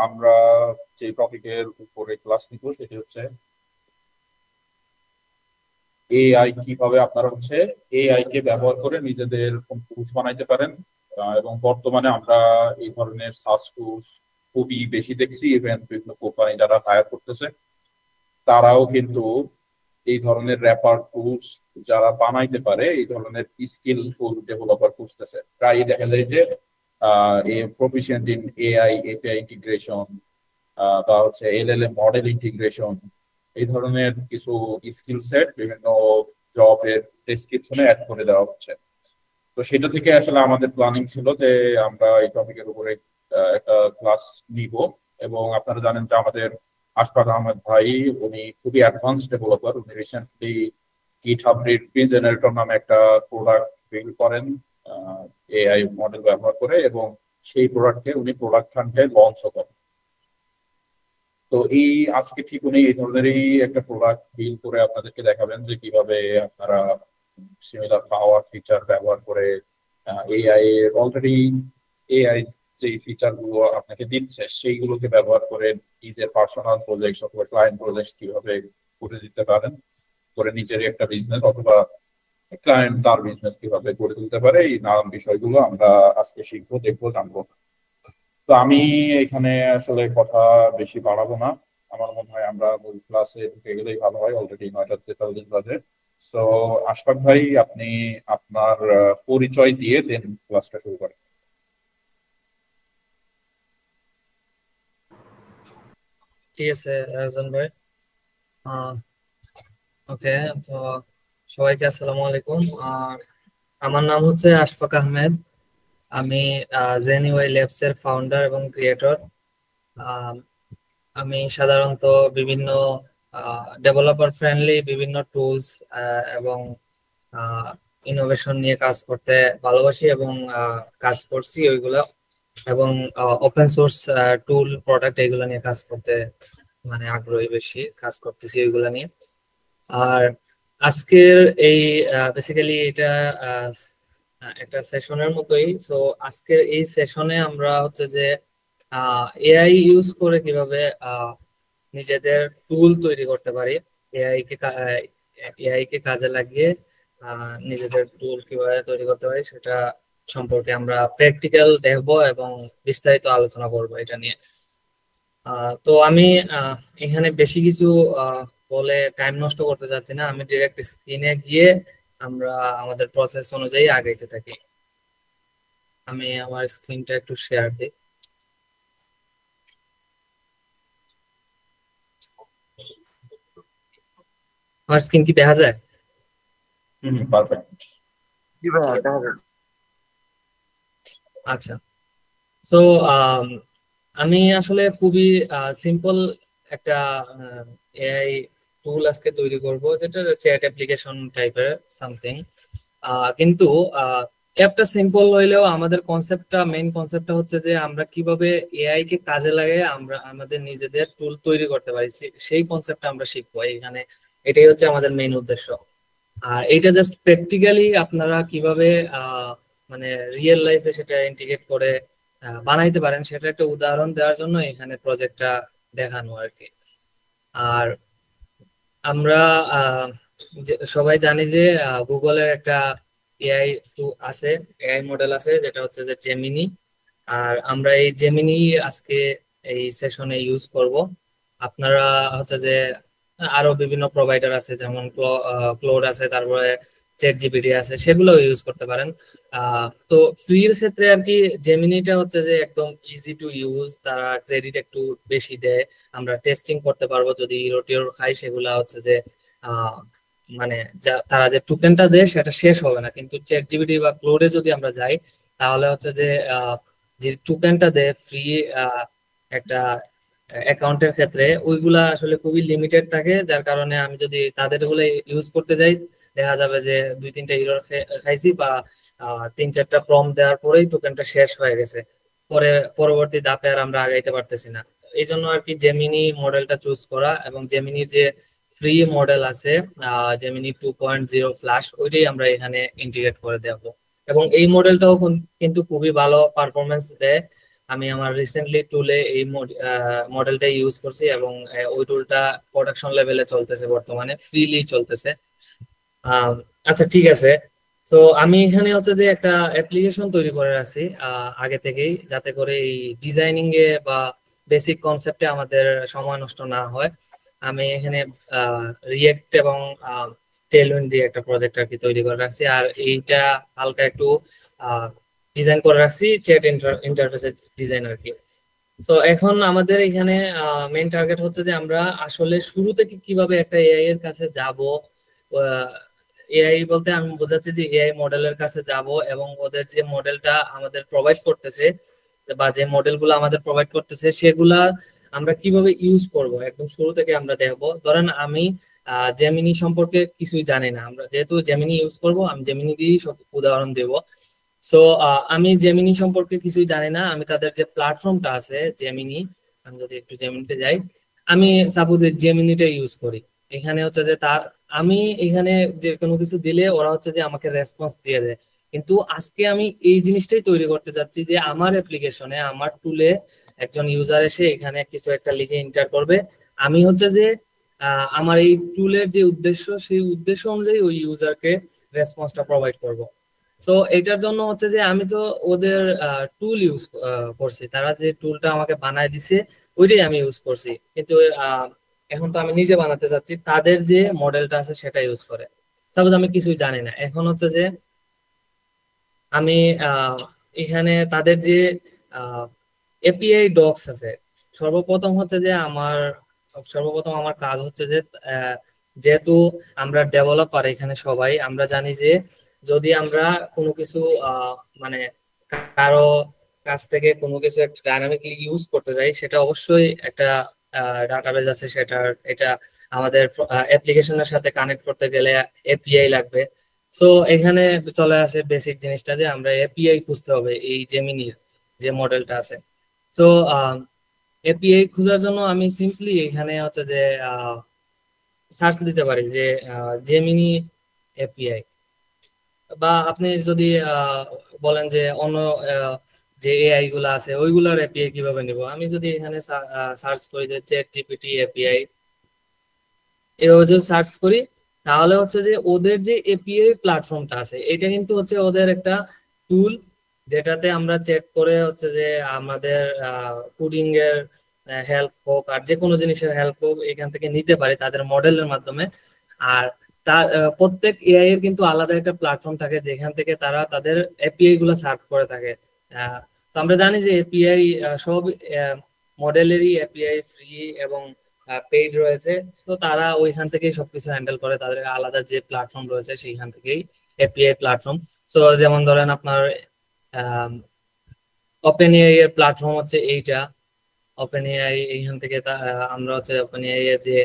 আমরা যে টপিকের উপরে ক্লাস নিব সেটি হচ্ছে এআই কিভাবে আপনারা এআই কে ব্যবহার করে নিজেদের টুলস বানাইতে পারেন। এবং বর্তমানে আমরা এই ধরনের সার্চ টুলস খুবই বেশি দেখছি। ইভেন বিভিন্ন কোম্পানি যারা হায়ার করতেছে তারাও কিন্তু এই ধরনের র্যাপার টুলস যারা বানাইতে পারে এই ধরনের স্কিলফুল ডেভেলপার খুঁজতেছে। প্রায় দেখা যায় যে proficient in AI API integration বা এলএলএম মডেল ইন্টিগ্রেশন, এই ধরনের কিছু স্কিল সেট বিভিন্ন জবের ডেসক্রিপশনে অ্যাড করে দেওয়া হচ্ছে। তো সেটা থেকে আসলে আমাদের প্ল্যানিং ছিল যে আমরা এই টপিকের উপরে একটা ক্লাস নিব। এবং আপনারা জানেন যে আমাদের আশফাক আহমেদ ভাই, উনি খুবই অ্যাডভান্স ডেভেলপার। উনি রিসেন্টলি গিটহাব রিডমি জেনারেটর নামে একটা প্রোডাক্ট বিল্ড করেন এআই মডেল ব্যবহার করে, এবং সেই প্রোডাক্টকে উনি প্রোডাকশনকে লঞ্চও করেন। তো আজকে ঠিক উনি এই ধরনেরই একটা প্রোডাক্ট বিল্ড করে আপনাদেরকে দেখাবেন যে কিভাবে আপনারা সিমিলার পাওয়ার ফিচার ব্যবহার করে এআই এর অলরেডি এআই যে ফিচার গুলো আপনাকে দিচ্ছে সেইগুলোকে ব্যবহার করে নিজের পার্সোনাল প্রজেক্ট অথবা ক্লায়েন্ট প্রজেক্ট কিভাবে করে দিতে পারেন, করে নিজেরই একটা বিজনেস অথবা ক্লায়েন্ট তার বিজনেস কিভাবে করে তুলতে পারে, এই নানান বিষয়গুলো আমরা আজকে শিখবো, দেখবো, জানবো। তো আমি এখানে আসলে কথা বেশি বাড়াবো না। আমার মনে হয় আমরা মূল ক্লাসে ঢুকে গেলেই ভালো হয়, অলরেডি 9:43 বাজে। সো আশফাক ভাই, আপনি আপনার পরিচয় দিয়ে দেন ক্লাসটা শুরু করেন। ঠিক আছে রাজন ভাই। ওকে, তো সবাইকে আসসালামু আলাইকুম। আর আমার নাম হচ্ছে আশফাক আহমেদ। আমি জেনিওয়াই ল্যাবস এর ফাউন্ডার এবং ক্রিয়েটর। আমি সাধারণত বিভিন্ন ডেভেলপার ফ্রেন্ডলি বিভিন্ন টুলস এবং ইনোভেশন নিয়ে কাজ করতে ভালোবাসি এবং কাজ করছি ওইগুলো, এবং ওপেন সোর্স টুল প্রোডাক্ট এগুলো নিয়ে কাজ করতে মানে আগ্রহী, বেশি কাজ করতেছি ওইগুলো নিয়ে। আর আজকের এই বেসিক্যালি এটা আহ, একটা সেশনের মতোই। সো আজকের এই সেশনে আমরা হচ্ছে যে এআই ইউজ করে কিভাবে নিজেদের টুল তৈরি করতে পারি, এআই কে কাজে লাগিয়ে নিজেদের টুল কিভাবে তৈরি করতে পারি সেটা সম্পর্কে আমরা প্র্যাকটিক্যাল দেখবো এবং বিস্তারিত আলোচনা করবো এটা নিয়ে। তো আমি এখানে বেশি কিছু বলে টাইম নষ্ট করতে চাচ্ছি না। আমি ডিরেক্ট স্ক্রিনে গিয়ে আমরা আমাদের প্রসেস অনুযায়ী আগাইতে থাকি। আমি আমার স্ক্রিনটা একটু শেয়ার দিই। আমার স্ক্রিন কি দেখা যায়? পারফেক্ট। জি ভাইয়া, ঠিক আছে, দেখা যাচ্ছে। আচ্ছা। তো আমি আসলে খুবই সিম্পল একটা এআই টুল আজকে তৈরি করব, যেটা চ্যাট অ্যাপ্লিকেশন টাইপের সামথিং। কিন্তু অ্যাপটা সিম্পল হইলেও আমাদের কনসেপ্টটা, মেইন কনসেপ্টটা হচ্ছে যে আমরা কিভাবে এআই কে কাজে লাগিয়ে আমরা আমাদের নিজেদের টুল তৈরি করতে পারি, সেই কনসেপ্টটা আমরা শিখবো এখানে। এটাই হচ্ছে আমাদের মেইন উদ্দেশ্য। আর এইটা জাস্ট প্র্যাকটিক্যালি আপনারা কিভাবে মানে রিয়েল লাইফে সেটা ইন্টিগ্রেট করে বানাইতে পারেন সেটা একটা উদাহরণ দেওয়ার জন্য এখানে প্রজেক্টটা দেখানো আর কি। আর আমরা সবাই জানি যে গুগলের একটা এআই আছে, এআই মডেল আছে, যেটা হচ্ছে যে জেমিনি। আর আমরা এই জেমিনি আজকে এই সেশনে ইউজ করব। আপনারা হচ্ছে যে আরো বিভিন্ন প্রোভাইডার আছে, যেমন ক্লোড আছে, তারপরে চ্যাট জিপিটি আছে, সেগুলো ইউজ করতে পারেন। তো ফ্রির ক্ষেত্রে আর কি জেমিনিটা হচ্ছে যে একদম ইজি টু ইউজ, তারা ক্রেডিট একটু বেশি দেয়। আমরা টেস্টিং করতে পারবো, যদি ইরো টিরো খাই সেগুলা হচ্ছে যে আহ মানে তারা যে টোকেনটা দেয় সেটা শেষ হবে না। কিন্তু চ্যাট জিপিটি বা ক্লোডে যদি আমরা যাই তাহলে হচ্ছে যে যে টোকেনটা দেয় ফ্রি একটা অ্যাকাউন্টের ক্ষেত্রে, ওইগুলা আসলে খুবই লিমিটেড থাকে। যার কারণে আমি যদি তাদের গুলো ইউজ করতে যাই দেখা যাবে যে দুই তিনটা ইরর খাইছি, বা তিন চারটা প্রম দেওয়ার পরেই টোকেনটা শেষ হয়ে গেছে। পরে পরবর্তী ধাপে আর আমরা আগাইতে পারতেছি না। এই জন্য আর কি জেমিনি মডেলটা চুজ করা, এবং জেমিনির যে ফ্রি মডেল আছে জেমিনি 2.0 ফ্ল্যাশ, ওইটাই আমরা এখানে ইন্টিগ্রেট করে দেবো। এবং এই মডেলটাও কিন্তু খুবই ভালো পারফরমেন্স দেয়। আমি আমার রিসেন্টলি টুলে এই মডেলটা ইউজ করছি এবং ওই টুলটা প্রোডাকশন লেভেলে চলতেছে, বর্তমানে ফ্রিলি চলতেছে। আচ্ছা ঠিক আছে। তো আমি এখানে হচ্ছে যে একটা অ্যাপ্লিকেশন তৈরি করে রাখছি আগে থেকেই, যাতে করে এই ডিজাইনিং এ বা বেসিক কনসেপ্টে আমাদের সময় নষ্ট না হয়। আমি এখানে রিয়েক্ট এবং টেলউইন্ড দিয়ে একটা প্রজেক্ট আর কি তৈরি করে রাখছি, আর এইটা হালকা একটু ডিজাইন করে রাখছি চ্যাট ইন্টারফেসের ডিজাইন আর কি। তো এখন আমাদের এখানে মেইন টার্গেট হচ্ছে যে আমরা আসলে শুরু থেকে কিভাবে একটা এআই এর কাছে যাব। এআই বলতে আমি বোঝাচ্ছি যে এআই মডেলের কাছে যাব এবং ওদের যে মডেলটা আমাদের প্রোভাইড করতেছে বা যে মডেলগুলো আমাদের প্রোভাইড করতেছে সেগুলা আমরা কিভাবে ইউজ করব একদম শুরু থেকে আমরা দেখব। ধরেন আমি জেমিনি সম্পর্কে কিছুই জানি না, আমরা যেহেতু জেমিনি ইউজ করব আমি জেমিনি দিয়েই সব উদাহরণ দেব। সো আমি জেমিনি সম্পর্কে কিছুই জানি না, আমি তাদের যে প্ল্যাটফর্মটা আছে জেমিনি, আমি যদি একটু জেমিনিতে যাই, আমি সাপোজ জেমিনিটা ইউজ করি। এখানে হচ্ছে যে তার আমি এখানে যে কোনো কিছু দিলে ওরা হচ্ছে যে আমাকে রেসপন্স দিয়ে দেয়। কিন্তু আজকে আমি এই জিনিসটাই তৈরি করতে চাচ্ছি যে আমার অ্যাপ্লিকেশনে আমার টুলে একজন ইউজার এসে এখানে কিছু একটা লিখে এন্টার করবে, আমি হচ্ছে যে আমার এই টুলের যে উদ্দেশ্য সেই উদ্দেশ্য অনুযায়ী ওই ইউজারকে রেসপন্সটা প্রোভাইড করব। সো এটার জন্য হচ্ছে যে আমি তো ওদের টুল ইউজ করছি, তারা যে টুলটা আমাকে বানায় দিছে ওইটাই আমি ইউজ করছি। কিন্তু এখন তো আমি নিজে বানাতে চাচ্ছি তাদের যে মডেলটা আছে সেটা ইউজ করে। সাপোজ আমি কিছুই জানি না, এখন হচ্ছে যে আমি এখানে তাদের যে এপিআই ডক্স আছে, সর্বপ্রথম হচ্ছে যে সর্বপ্রথম আমার কাজ হচ্ছে যে যেহেতু আমরা ডেভেলপার এখানে সবাই আমরা জানি যে যদি আমরা কোনো কিছু মানে কারো কাছ থেকে কোনো কিছু একটা ডাইনামিকলি ইউজ করতে যাই, সেটা অবশ্যই একটা ডাটাবেজ আছে, সেটার এটা আমাদের অ্যাপ্লিকেশনের সাথে কানেক্ট করতে গেলে এপিআই লাগবে। সো এখানে চলে আসে বেসিক জিনিসটা যে আমরা এপিআই খুঁজতে হবে এই জেমিনির যে মডেলটা আছে। তো এপিআই খোঁজার জন্য আমি সিম্পলি এখানে হচ্ছে যে সার্চ দিতে পারি যে জেমিনি এপিআই, বা আপনি যদি বলেন যে অন্য যে এআই গুলো আছে ওইগুলোর এপিআই কিভাবে নিব, আমি যদি এখানে সার্চ করি যে চ্যাট জিপিটি এপিআই, এভাবে যদি সার্চ করি তাহলে হচ্ছে যে ওদের যে এপিআই প্ল্যাটফর্মটা আছে এটা কিন্তু হচ্ছে ওদের একটা টুল, যেটাতে আমরা চেক করে হচ্ছে যে আমাদের কোডিং এর হেল্প হোক আর যে কোনো জিনিসের হেল্প হোক এখান থেকে নিতে পারি তাদের মডেলের মাধ্যমে। আর তার প্রত্যেক এআই এর কিন্তু আলাদা একটা প্ল্যাটফর্ম থাকে যেখান থেকে তারা তাদের এপিআই গুলো সার্ভ করে থাকে। তো আমরা জানি যে এপিআই সব মডেলেরই এপিআই ফ্রি এবং পেইড রয়েছে। তো তারা ওইখান থেকেই সবকিছু হ্যান্ডেল করে, তাদের আলাদা যে প্ল্যাটফর্ম রয়েছে সেইখান থেকেই এপিআই প্ল্যাটফর্ম। সো যেমন ধরেন আপনার ওপেন এআই এর প্ল্যাটফর্ম হচ্ছে এইটা। ওপেন এআই এইখান থেকে আমরা হচ্ছে ওপেন এআই এর যে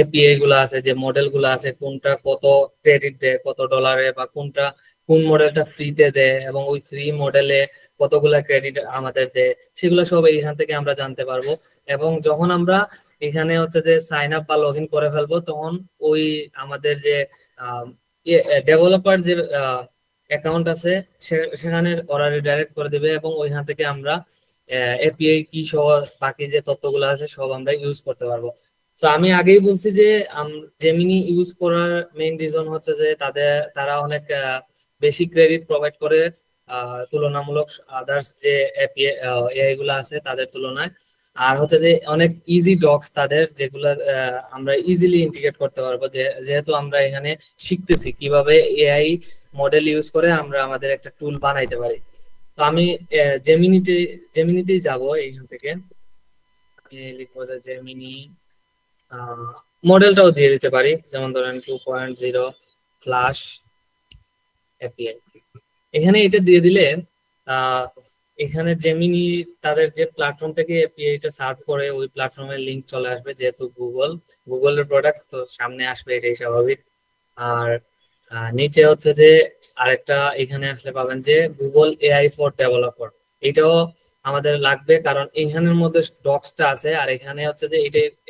এপিআই গুলো আছে, যে মডেল গুলো আছে, কোনটা কত ক্রেডিট দেয় কত ডলারে, বা কোন মডেলটা ফ্রিতে দেয় এবং ওই ফ্রি মডেলে কতগুলা ক্রেডিট আমাদের দেয়, সেগুলো সব এইখান থেকে আমরা জানতে পারবো। এবং যখন আমরা এখানে হচ্ছে যে সাইন আপ বা লগ ইন করে ফেলবো তখন ওই আমাদের যে ডেভেলপার যে অ্যাকাউন্ট আছে সেখানে ওরা রিডাইরেক্ট করে দিবে এবং ওইখান থেকে আমরা এপিআই কি সহ বাকি যে তথ্যগুলো আছে সব আমরা ইউজ করতে পারবো। তো আমি আগেই বলছি যে জেমিনি ইউজ করার মেইন রিজন হচ্ছে যে তারা অনেক বেশি ক্রেডিট প্রোভাইড করে তুলনামূলক আদার্স যে এআই গুলো আছে তাদের তুলনায়। আর হচ্ছে যে অনেক ইজি ডক্স তাদের, যেগুলো আমরা ইজিলি ইন্টিগ্রেট করতে পারবো, যেহেতু আমরা এখানে শিখতেছি কিভাবে এআই মডেল ইউজ করে আমরা আমাদের একটা টুল বানাইতে পারি। তো আমি জেমিনিতেই যাব। এইখান থেকে আমি লিখবো যে জেমিনি, মডেলটাও দিয়ে দিতে পারি, যেমন ধরেন 2.0 ফ্ল্যাশ এপিআই। এখানে এটা দিয়ে দিলে এখানে জেমিনি তাদের যে প্ল্যাটফর্ম থেকে এপিআইটা সার্ভ করে ওই প্ল্যাটফর্মের লিংক চলে আসবে, যেহেতু গুগলের প্রোডাক্ট তো সামনে আসবে, এটাই স্বাভাবিক। আর নিচে হচ্ছে যে আরেকটা এখানে আসলে পাবেন যে গুগল এআই ফর ডেভেলপার, এটাও আমাদের লাগবে কারণ এখানের মধ্যে ডক্সটা আছে। আর এখানে হচ্ছে যে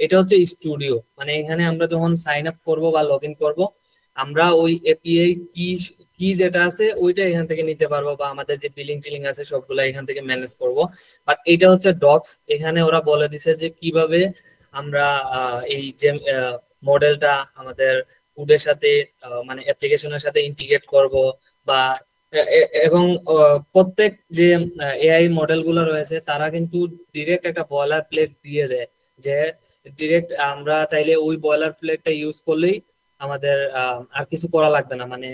এটা হচ্ছে স্টুডিও, মানে এখানে আমরা যখন সাইন আপ করবো বা লগ ইন করবো আমরা ওই এপিআই কি কি যেটা আছে ওইটা এখান থেকে নিতে পারবো, বা আমাদের যে বিলিং টিলিং আছে সবগুলা এখান থেকে ম্যানেজ করব। বাট এটা হচ্ছে ডক্স, এখানে ওরা বলে দিছে যে কিভাবে আমরা এই যে মডেলটা আমাদের কোডের সাথে মানে অ্যাপ্লিকেশনের সাথে ইন্টিগ্রেট করব, বা এবং প্রত্যেক যে এআই মডেল গুলো রয়েছে তারা কিন্তু ডিরেক্ট একটা বয়লার প্লেট দিয়ে দেয়, যে ডিরেক্ট আমরা চাইলে ওই বয়লার প্লেটটা ইউজ করলেই আমাদের আর কিছু করা লাগবে না। মানে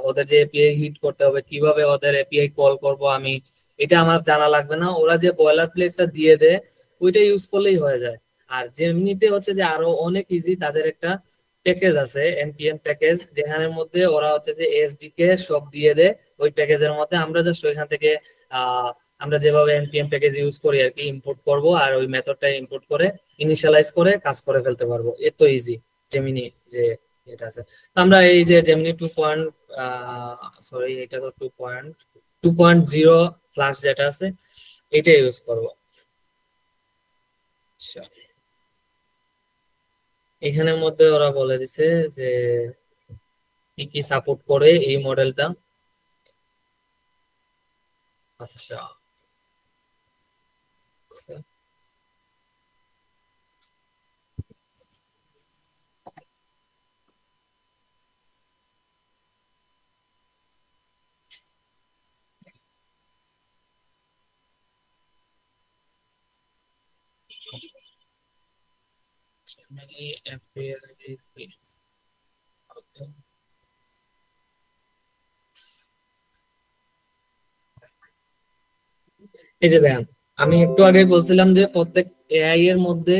ওদের যে এপিআই হিট করতে হবে, কিভাবে ওদের এপিআই কল করব আমি, এটা আমার জানা লাগবে না। ওরা যে বয়লার প্লেটটা দিয়ে দেয় ওইটা ইউজ করলেই হয়ে যায়। আর যেমনিতে হচ্ছে যে আরো অনেক ইজি, তাদের একটা প্যাকেজ আছে এনপিএম প্যাকেজ, যেখানের মধ্যে ওরা হচ্ছে যে এসডিকে সব দিয়ে দেয় ওই প্যাকেজের মধ্যে। আমরা জাস্ট ওইখান থেকে আমরা যেভাবে এনপিএম প্যাকেজ ইউজ করি আর কি ইম্পোর্ট করব, আর ওই মেথডটা ইম্পোর্ট করে ইনিশিয়ালাইজ করে কাজ করে ফেলতে পারবো। এত ইজি জেমিনি যে এটা আছে। তো আমরা এই যে জেমিনি 2 সরি এটা তো 2.0 প্লাস যেটা আছে এটা ইউজ করব। আচ্ছা, এখানের মধ্যে ওরা বলে দিছে যে কি কি সাপোর্ট করে এই মডেলটা। আচ্ছা, এই যে দেখেন, আমি একটু আগে বলছিলাম যে প্রত্যেক এআই এর মধ্যে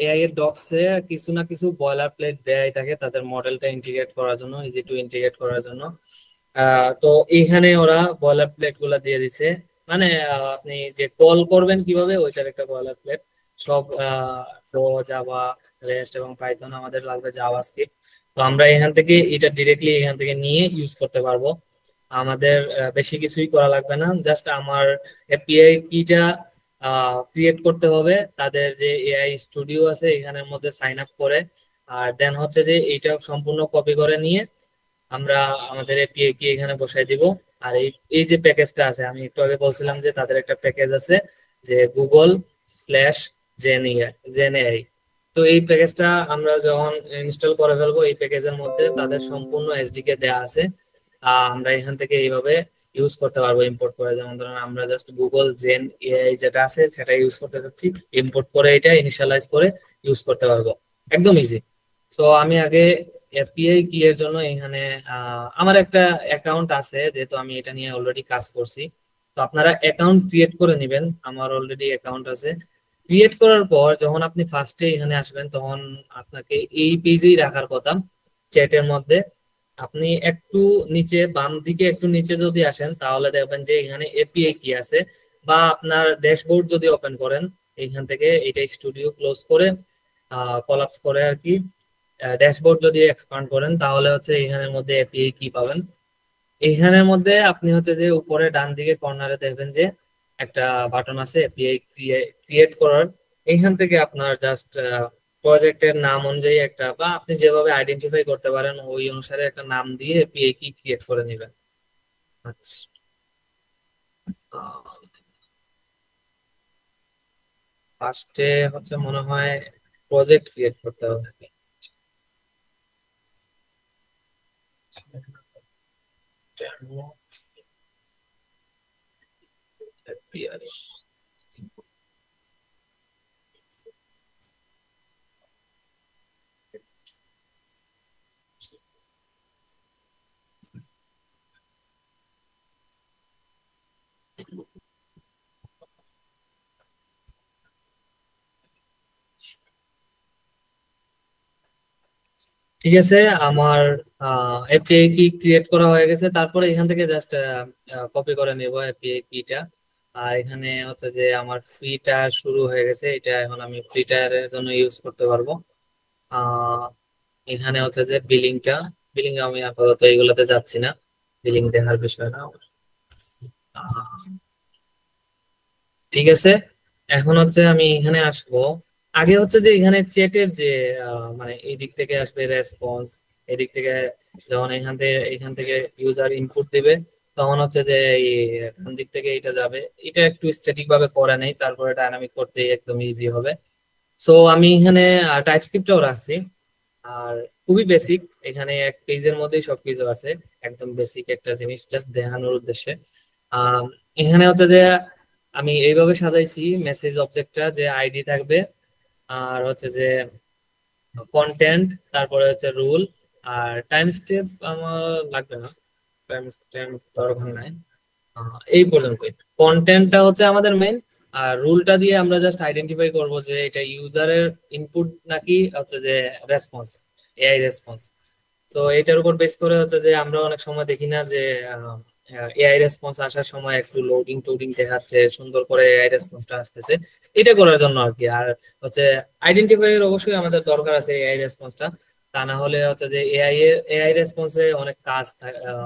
এআই এর ডক্সে কিছু না কিছু বয়লার প্লেট দেয় থাকে তাদের মডেলটা ইন্টিগ্রেট করার জন্য, ইজি টু ইন্টিগ্রেট করার জন্য। তো এইখানে ওরা বয়লার প্লেট গুলা দিয়ে দিছে। মানে আপনি যে কল করবেন কিভাবে ওইটার একটা বয়লার প্লেট। সব জাভা, রেস্ট এবং পাইথন, আমাদের লাগবে জাভাস্ক্রিপ্ট। তো আমরা এখান থেকে এটা ডিরেক্টলি এখান থেকে নিয়ে ইউজ করতে পারবো। আমাদের বেশি কিছুই করা লাগবে না, জাস্ট আমার এপিআই কিটা ক্রিয়েট করতে হবে তাদের যে এআই স্টুডিও আছে এখানের মধ্যে সাইন আপ করে। আর দেন হচ্ছে যে এইটা সম্পূর্ণ কপি করে নিয়ে আমরা আমাদের এপিআই কি এখানে বসাই দিব। আর এই এই যে প্যাকেজটা আছে, আমি একটু আগে বলছিলাম যে তাদের একটা প্যাকেজ আছে যে Google/Gen AI। তো এই প্যাকেজটা আমরা যখন ইনস্টল করে ফেলবো, এই প্যাকেজের মধ্যে তাদের সম্পূর্ণ এসডিকে দেয়া আছে। আমরা এখান থেকে এইভাবে ইউজ করতে পারবো ইম্পোর্ট করে। যেমন ধরুন আমরা জাস্ট Google/Gen AI যেটা আছে সেটা ইউজ করতে চাচ্ছি, ইম্পোর্ট করে এটা ইনিশিয়ালাইজ করে ইউজ করতে পারবো, একদম ইজি। সো আমি আগে এপিআই কি এর জন্য এখানে আমার একটা অ্যাকাউন্ট আছে, যেহেতু আমি এটা নিয়ে অলরেডি কাজ করছি। তো আপনারা অ্যাকাউন্ট ক্রিয়েট করে নেবেন, আমার অলরেডি অ্যাকাউন্ট আছে। ক্রিয়েট করার পর যখন আপনি ফার্স্টে এখানে আসবেন তখন আপনাকে এই পেজেই রাখার কথা, চ্যাটের মধ্যে। আপনি একটু নিচে বাম দিকে একটু নিচে যদি আসেন তাহলে দেখবেন যে এখানে এপিআই কি আছে, বা আপনার ড্যাশবোর্ড যদি ওপেন করেন এইখান থেকে এটা স্টুডিও ক্লোজ করে কলাপস করে আর কি, ড্যাশবোর্ড যদি এক্সপান্ড করেন তাহলে হচ্ছে এখানের মধ্যে এপিআই কি পাবেন। এইখানের মধ্যে আপনি হচ্ছে যে উপরে ডান দিকে কর্নারে দেখবেন যে একটা বাটন আছে এপিআই ক্রিয়েট করার। এইখান থেকে আপনার জাস্ট প্রজেক্টের নাম অনুযায়ী একটা, বা আপনি যেভাবে আইডেন্টিফাই করতে পারেন ওই অনুসারে একটা নাম দিয়ে এপিআই কি ক্রিয়েট করে নেবেন। আচ্ছা, ফার্স্টে হচ্ছে মনে হয় প্রজেক্ট ক্রিয়েট করতে হবে। ঠিক আছে, আমার এপিআই কি ক্রিয়েট করা হয়ে গেছে। তারপরে এখান থেকে জাস্ট কপি করে নেব এপিআই কিটা। আর এখানে হচ্ছে যে আমার ফ্রি টায়ার শুরু হয়ে গেছে, এটা এখন আমি ফ্রি টায়ারের জন্য ইউজ করতে পারবো। আহ এখানে হচ্ছে যে বিলিং আমি আপাতত এইগুলোতে যাচ্ছি না, বিলিং দেখার বিষয় না। ঠিক আছে, এখন হচ্ছে আমি এখানে আসবো। আগে হচ্ছে যে এখানে চ্যাটের যে মানে এই দিক থেকে আসবে রেসপন্স, এদিক থেকে যখন এখান থেকে ইউজার ইনপুট দিবে, তখন হচ্ছে যে এখান দিক থেকে এটা যাবে। এটা একটু স্ট্যাটিক ভাবে করে নেই, তারপরে ডাইনামিক করতে একদম ইজি হবে। সো আমি এখানে টাইপস্ক্রিপ্টও রাখছি, আর খুবই বেসিক, এখানে এক পেজের মধ্যেই সবকিছু আছে, একদম বেসিক একটা জিনিস জাস্ট দেখানোর উদ্দেশ্যে। আহ, এখানে হচ্ছে যে আমি এইভাবে সাজাইছি মেসেজ অবজেক্টটা, যে আইডি থাকবে, আর হচ্ছে যে কন্টেন্ট, তারপরে হচ্ছে রুল, আর টাইম স্টেপ আমার লাগবে না, টাইম স্টেপ দরকার নাই। এই পর্যন্তই। কন্টেন্টটা হচ্ছে আমাদের মেইন, আর রুলটা দিয়ে আমরা জাস্ট আইডেন্টিফাই করব যে এটা ইউজারের ইনপুট নাকি হচ্ছে যে রেসপন্স, এআই রেসপন্স। তো এটার উপর বেস করে হচ্ছে যে আমরা অনেক সময় দেখি না যে এআই রেসপন্স আসার সময় একটু লোডিং টোডিং দেখাচ্ছে, সুন্দর করে এআই রেসপন্সটা আসতেছে, এটা করার জন্য আর কি। আর হচ্ছে আইডেন্টিফাই এর অবশ্যই আমাদের দরকার আছে এআই রেসপন্সটা, তা না হলে হচ্ছে যে এআই রেসপন্সে অনেক কাজ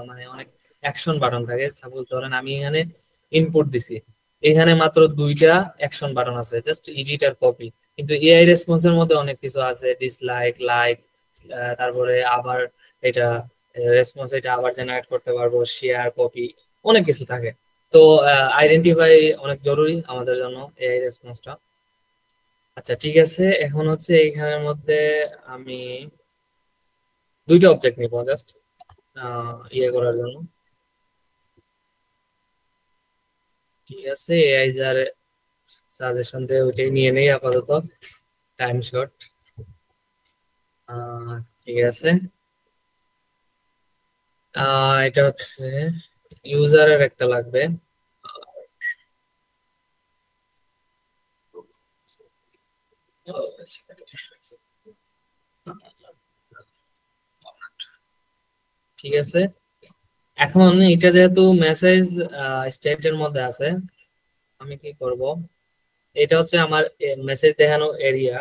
মানে অনেক অ্যাকশন বাটন থাকে। সাপোজ ধরেন আমি এখানে ইনপুট দিছি, এখানে মাত্র দুইটা অ্যাকশন বাটন আছে, জাস্ট এডিট আর কপি। কিন্তু এআই রেসপন্সের মধ্যে অনেক কিছু আছে, ডিসলাইক, লাইক, তারপরে আবার এটা রেসপন্স এটা আবার জেনারেট করতে পারবো, শেয়ার, কপি, অনেক কিছু থাকে। তো আইডেন্টিফাই অনেক জরুরি আমাদের জন্য এআই রেসপন্সটা। আচ্ছা ঠিক আছে, এখন হচ্ছে এখানের মধ্যে আমি দুইটা অবজেক্ট নিব জাস্ট ইয়ে করার জন্য। ঠিক আছে, এআই যার সাজেশন দেয় ওইটাই নিয়ে নেই আপাতত, টাইম শর্ট। ঠিক আছে, এটা হচ্ছে ইউজারের একটা লাগবে। ঠিক আছে, এখন এটা যেহেতু মেসেজ স্টেটের মধ্যে আছে, আমি কি করব, এটা হচ্ছে আমার মেসেজ দেখানো এরিয়া।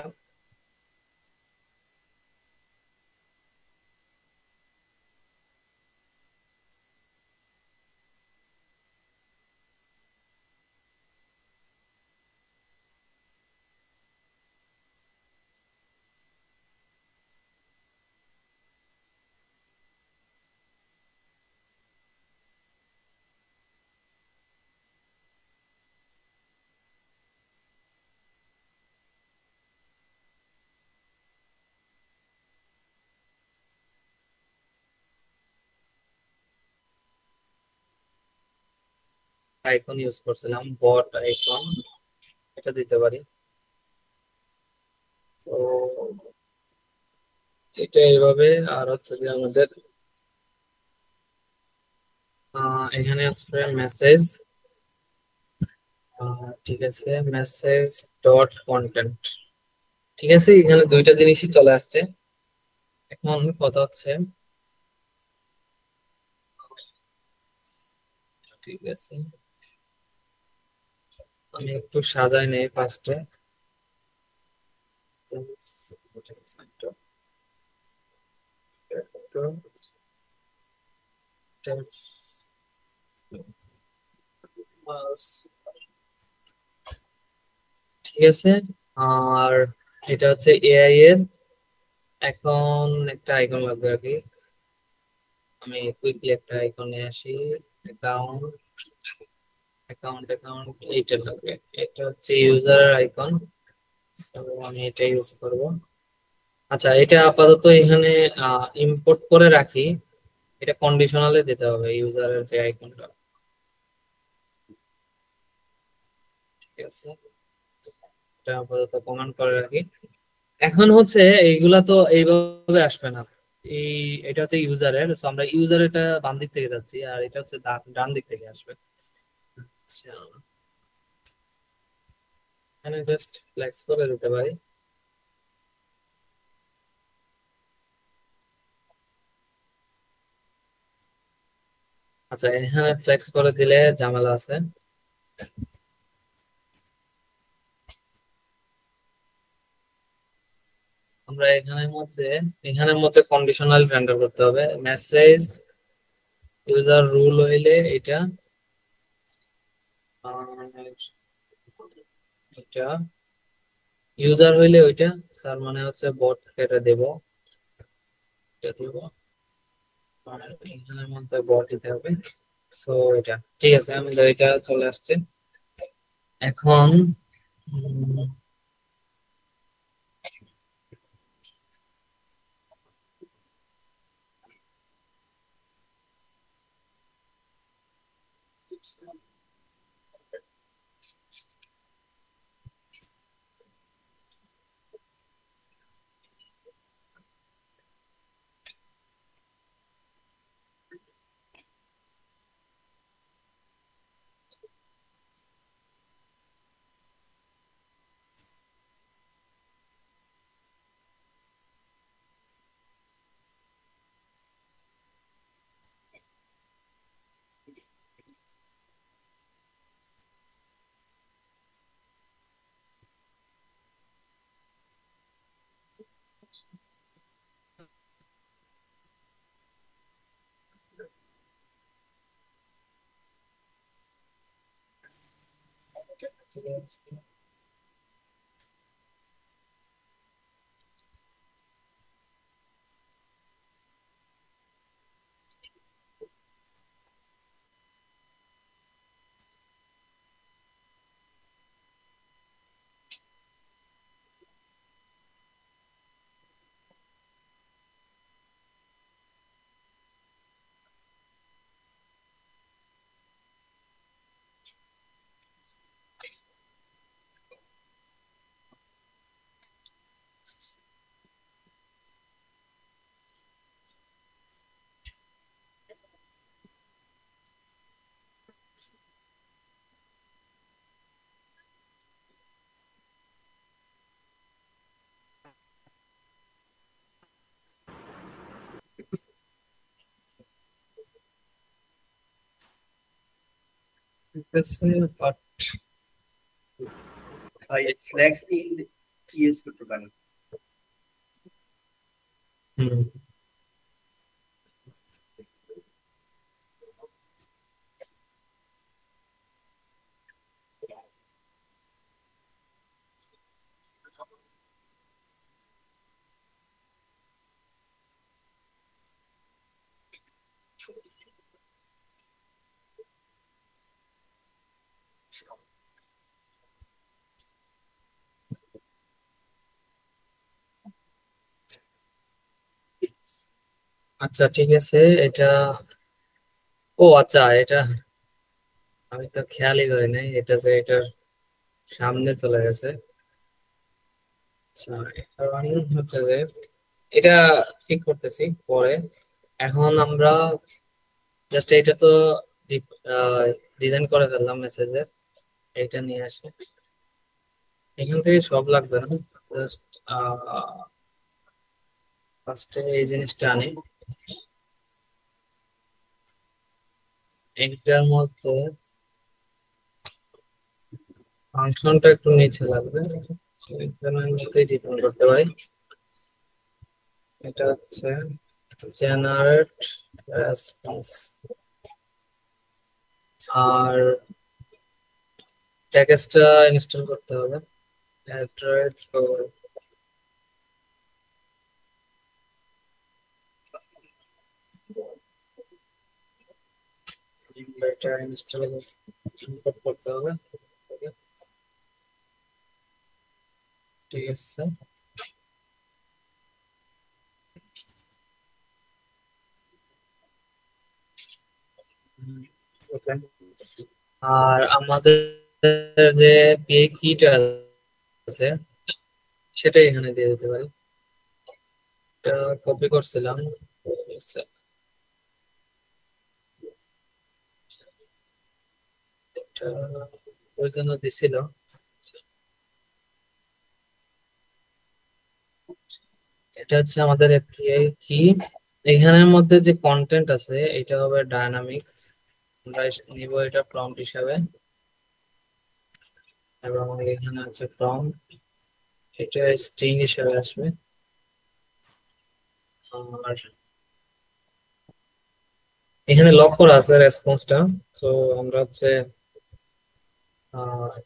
আইকন ইউজ করছিলাম, বট আইকন, এটা দিতে পারি। তো এটা এইভাবে। আর হচ্ছে যে আমাদের এখানে আছে মেসেজ, ঠিক আছে, মেসেজ ডট কন্টেন্ট। ঠিক আছে, এখানে দুইটা জিনিসই চলে আসছে। এখন কথা হচ্ছে, ঠিক আছে, আমি একটু সাজাই নেই ফার্স্টে। ঠিক আছে, আর এটা হচ্ছে এআই এর। এখন একটা আইকন লাগবে আর কি, আমি কুইকলি একটা আইকন নিয়ে আসি। অ্যাকাউন্ট, অ্যাকাউন্ট এইটা লাগবে, এটা হচ্ছে ইউজার আইকন, আমি এটা ইউজ করব। আচ্ছা, এটা আপাতত এখানে ইম্পোর্ট করে রাখি, এটা কন্ডিশনালে দিতে হবে ইউজারের যে আইকনটা। ঠিক আছে, এটা আপাতত কমান্ড করে রাখি। এখন হচ্ছে এইগুলা তো এইভাবে আসবে না, এই এটা হচ্ছে ইউজারের, সো আমরা ইউজারেরটা বাম দিক থেকে যাচ্ছি, আর এটা হচ্ছে ডান দিক থেকে আসবে। আচ্ছা, এখানে জাস্ট ফ্লেক্স করে দিতে পারি। আচ্ছা, এখানে ফ্লেক্স করে দিলে ঝামেলা আছে। আমরা এখানের মধ্যে কন্ডিশনাল রেন্ডার করতে হবে। মেসেজ ইউজার রুল হইলে এটা, আর এটা ইউজার হইলে ওইটা, তার মানে হচ্ছে বট কেটে দেব। এটা দিব, আর এখানের মধ্যে বডিতে হবে। সো এটা ঠিক আছে, আমাদের এটা চলে আসছে। এখন বাট ভাই ফ্লেক্স ইউজ করতে পারেন। আচ্ছা ঠিক আছে, এটা ও আচ্ছা, এটা আমি তো খেয়ালই করি নাই, এটা যে এটার সামনে চলে গেছে। আচ্ছা, কারণ হচ্ছে যে এটা ঠিক করতেছি পরে। এখন আমরা জাস্ট এটা তো ডিজাইন করে ফেললাম মেসেজের, এটা নিয়ে আসি। এখান থেকে সব লাগবে না, জাস্ট ফার্স্টে এই জিনিসটা আনি। এইটার মধ্যে ফাংশনটা একটু নিচে লাগবে, এখানের মধ্যেই ডিফাইন করতে পারি। এটা হচ্ছে জেনারেট রেসপন্স, আর প্যাকেজটা ইনস্টল করতে হবে অ্যান্ড্রয়েড। এটা ইনস্টল করতে হবে, ঠিক আছে। আর আমাদের যে পিএ কিটা আছে সেটা এখানে দিয়ে দিতে পারি। এটা কপি করছিলাম, এটা ওই জন্য দিছিল। এটা হচ্ছে আমাদের এপিআই কি। এখানের মধ্যে যে কন্টেন্ট আছে এটা হবে ডায়নামিক, আমরা নিব এটা প্রম্পট হিসাবে, এবং এখানে আছে প্রম্পট, এটা স্ট্রিং হিসাবে আসবে। আর এখানে লক করা আছে রেসপন্সটা, তো আমরা হচ্ছে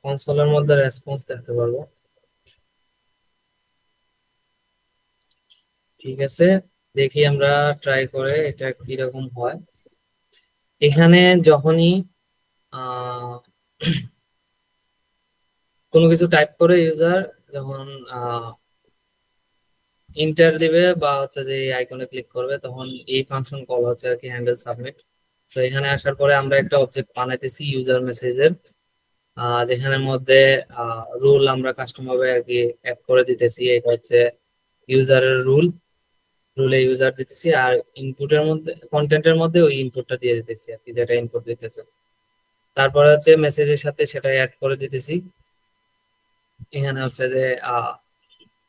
কনসোলের মধ্যে রেসপন্স দেখতে পারবো। ঠিক আছে, দেখি আমরা ট্রাই করে এটা কিরকম হয়। এখানে যখনই কোনো কিছু টাইপ করে ইউজার যখন ইন্টার দিবে বা হচ্ছে যে আইকনে ক্লিক করবে, তখন এই ফাংশন কল হচ্ছে আর কি, হ্যান্ডেল সাবমিট। তো এখানে আসার পরে আমরা একটা অবজেক্ট বানাইতেছি ইউজার মেসেজের, যেখানের মধ্যে রুল আমরা কাস্টম ভাবে আর কি অ্যাড করে দিতেছি। এটা হচ্ছে ইউজারের রুলে ইউজার দিতেছি, আর ইনপুটের মধ্যে কন্টেন্টের মধ্যে ওই ইনপুটটা দিয়ে দিতেছি আর কি, যেটা ইনপুট দিতেছে। তারপরে হচ্ছে মেসেজের সাথে সেটা অ্যাড করে দিতেছি। এখানে হচ্ছে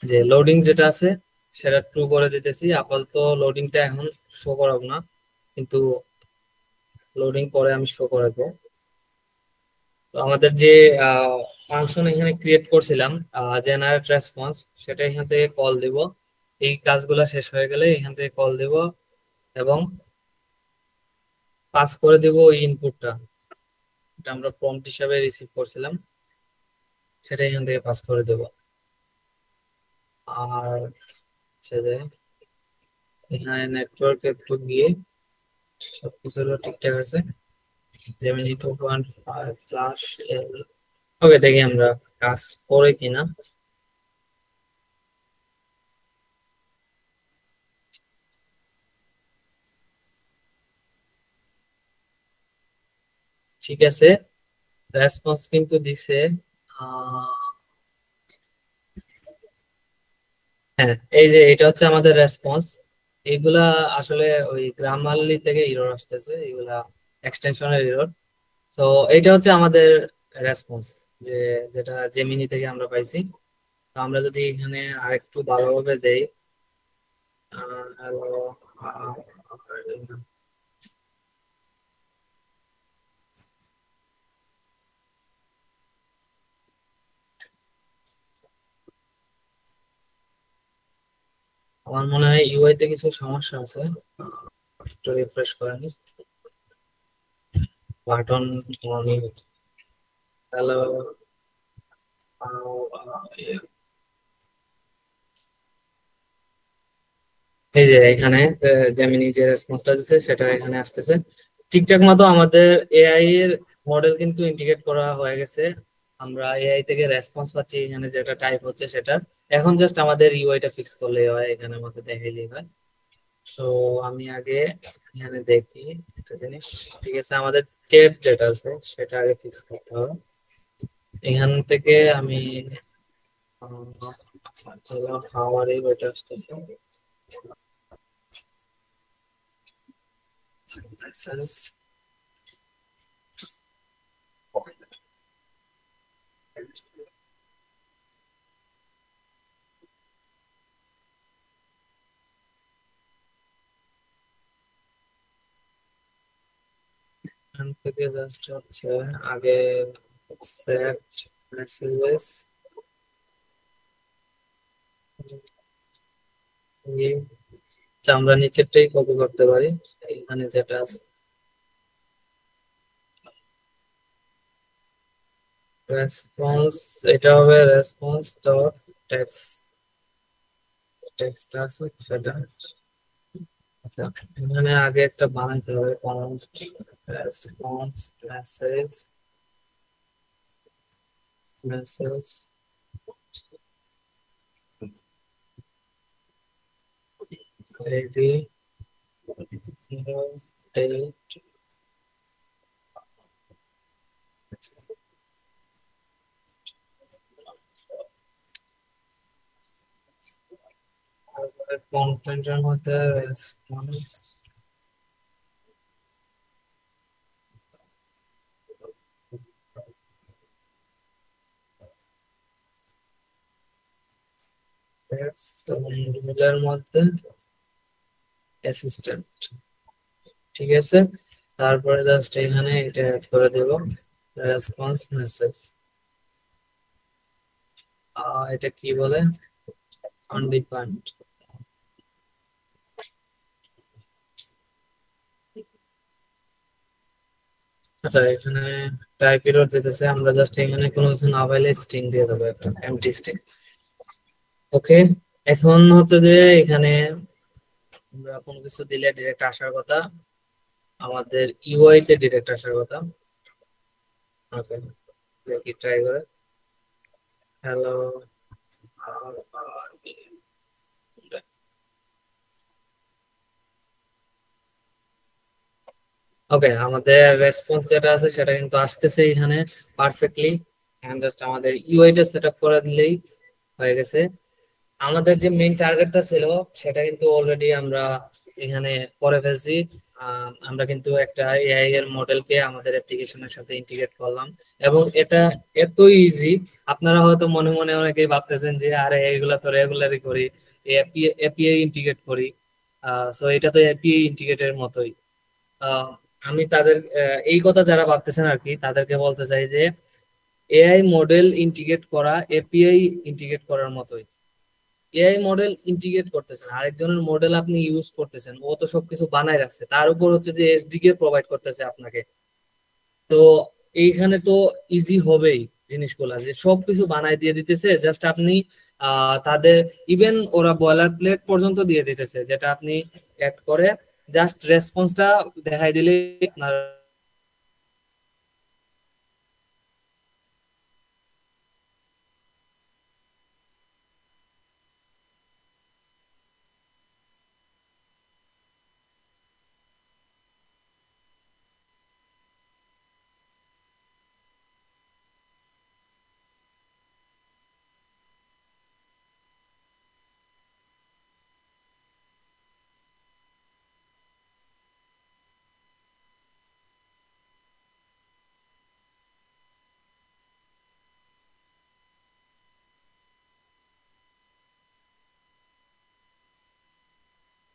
যে লোডিং যেটা আছে সেটা ট্রু করে দিতেছি। আপাতত লোডিংটা এখন শো করাবো না, কিন্তু লোডিং পরে আমি শো করাবো। তো আমাদের যে ফাংশন এখানে ক্রিয়েট করছিলাম জেনারেট রেসপন্স, সেটা এখান থেকে কল দিব। এই কাজগুলো শেষ হয়ে গেলে এখান থেকে কল দিব এবং পাস করে দিব ওই ইনপুটটা, এটা আমরা প্রম্পট হিসাবে রিসিভ করছিলাম, সেটা এখান থেকে পাস করে দেব। আর হচ্ছে যে এখানে নেটওয়ার্ক একটু গিয়ে সবকিছু ঠিকঠাক আছে, জেমিনি 2.5 ফ্লাশ এল। ওকে, দেখি আমরা কাজ করে কিনা। ঠিক আছে, রেসপন্স কিন্তু দিছে। হ্যাঁ, এই যে এটা হচ্ছে আমাদের রেসপন্স। এইগুলা আসলে ওই গ্রামারলি থেকে এরর আসতেছে, এগুলা এক্সটেনশনের এরর। তো এটা হচ্ছে আমাদের রেসপন্স, যে যেটা জেমিনি থেকে আমরা পাইছি। তো আমরা যদি এখানে আরেকটু ভালোভাবে দেই, hello, আমার মনে হয় ইউআই তে কিছু সমস্যা আছে, একটু রিফ্রেশ করে নি। বাটন অনই হচ্ছে। হ্যালো, এই যে এখানে জেমিনি যে রেসপন্সটা দিচ্ছে সেটা এখানে আসতেছে ঠিকঠাক মতো। আমাদের এআই এর মডেল কিন্তু ইন্টিগ্রেট করা হয়ে গেছে, আমরা এআই থেকে রেসপন্স পাচ্ছি এখানে যেটা টাইপ হচ্ছে সেটা। এখন জাস্ট আমাদের ইউআইটা ফিক্স করলেই হয়, এখানে আমাকে দেখাইলেই হয়। সো আমি আগে এখানে দেখি একটা জিনিস। ঠিক আছে, আমাদের টেপ যেটা আছে সেটা আগে ফিক্স করতে হবে। এখান থেকে আমি হাওয়ার এই বইটা আসতেছে। এখান থেকে জাস্ট হচ্ছে আগে সেট মেসেজেস, আমরা নিচেরটাই কপি করতে পারি। এখানে যেটা আছে রেসপন্স, এটা হবে রেসপন্স ডট টেক্সট, টেক্সট আছে সেটা। এখানে আগে একটা বানাইতে হবে const response message message ready date. কন্টেন্টের মধ্যে রেসপন্স রুলের মধ্যে অ্যাসিস্ট্যান্ট। ঠিক আছে, তারপরে জাস্ট এখানে এটা অ্যাড করে দেব রেসপন্স মেসেজ। এটা কি বলে, আনডিফাইন্ড। আচ্ছা, এখানে টাইপ এরর দিতেছে, আমরা জাস্ট এখানে কোনো কিছু না পাইলে স্ট্রিং দিয়ে দেবো, একটা এমটি স্ট্রিং। ওকে, এখন হচ্ছে যে এখানে আমরা কোনো কিছু দিলে ডিরেক্ট আসার কথা, আমাদের ইউআই তে ডিরেক্ট আসার কথা। ওকে, দেখি ট্রাই করে। হ্যালো, ওকে, আমাদের রেসপন্স যেটা আছে সেটা কিন্তু আসতেছে এখানে পারফেক্টলি। এখন জাস্ট আমাদের ইউআইটা সেটআপ করে দিলেই হয়ে গেছে। আমাদের যে মেইন টার্গেটটা ছিল সেটা কিন্তু অলরেডি আমরা এখানে করে ফেলছি। আমরা কিন্তু একটা এআই এর মডেলকে আমাদের অ্যাপ্লিকেশনের সাথে ইন্টিগ্রেট করলাম, এবং এটা এত ইজি। আপনারা হয়তো মনে মনে অনেকেই ভাবতেছেন যে আরে এগুলা তো রেগুলারই করি, এপিআই ইন্টিগ্রেট করি। সো এটা তো এপিআই ইন্টিগ্রেটের মতোই। আমি তাদের এই কথা যারা ভাবতেছেন আর কি, তাদেরকে বলতে চাই যে এআই মডেল ইন্টিগ্রেট করা এপিআই ইন্টিগ্রেট করার মতোই। এআই মডেল ইন্টিগ্রেট করতেছেন, আরেকজনের মডেল আপনি ইউজ করতেছেন, ও তো সবকিছু বানায় রাখছে, তার উপর হচ্ছে যে এসডিকে প্রোভাইড করতেছে আপনাকে। তো এইখানে তো ইজি হবেই জিনিসগুলা, যে সবকিছু বানায় দিয়ে দিতেছে, জাস্ট আপনি তাদের ইভেন ওরা বয়লার প্লেট পর্যন্ত দিয়ে দিতেছে, যেটা আপনি অ্যাড করে জাস্ট রেসপন্সটা দেখাই দিলে আপনার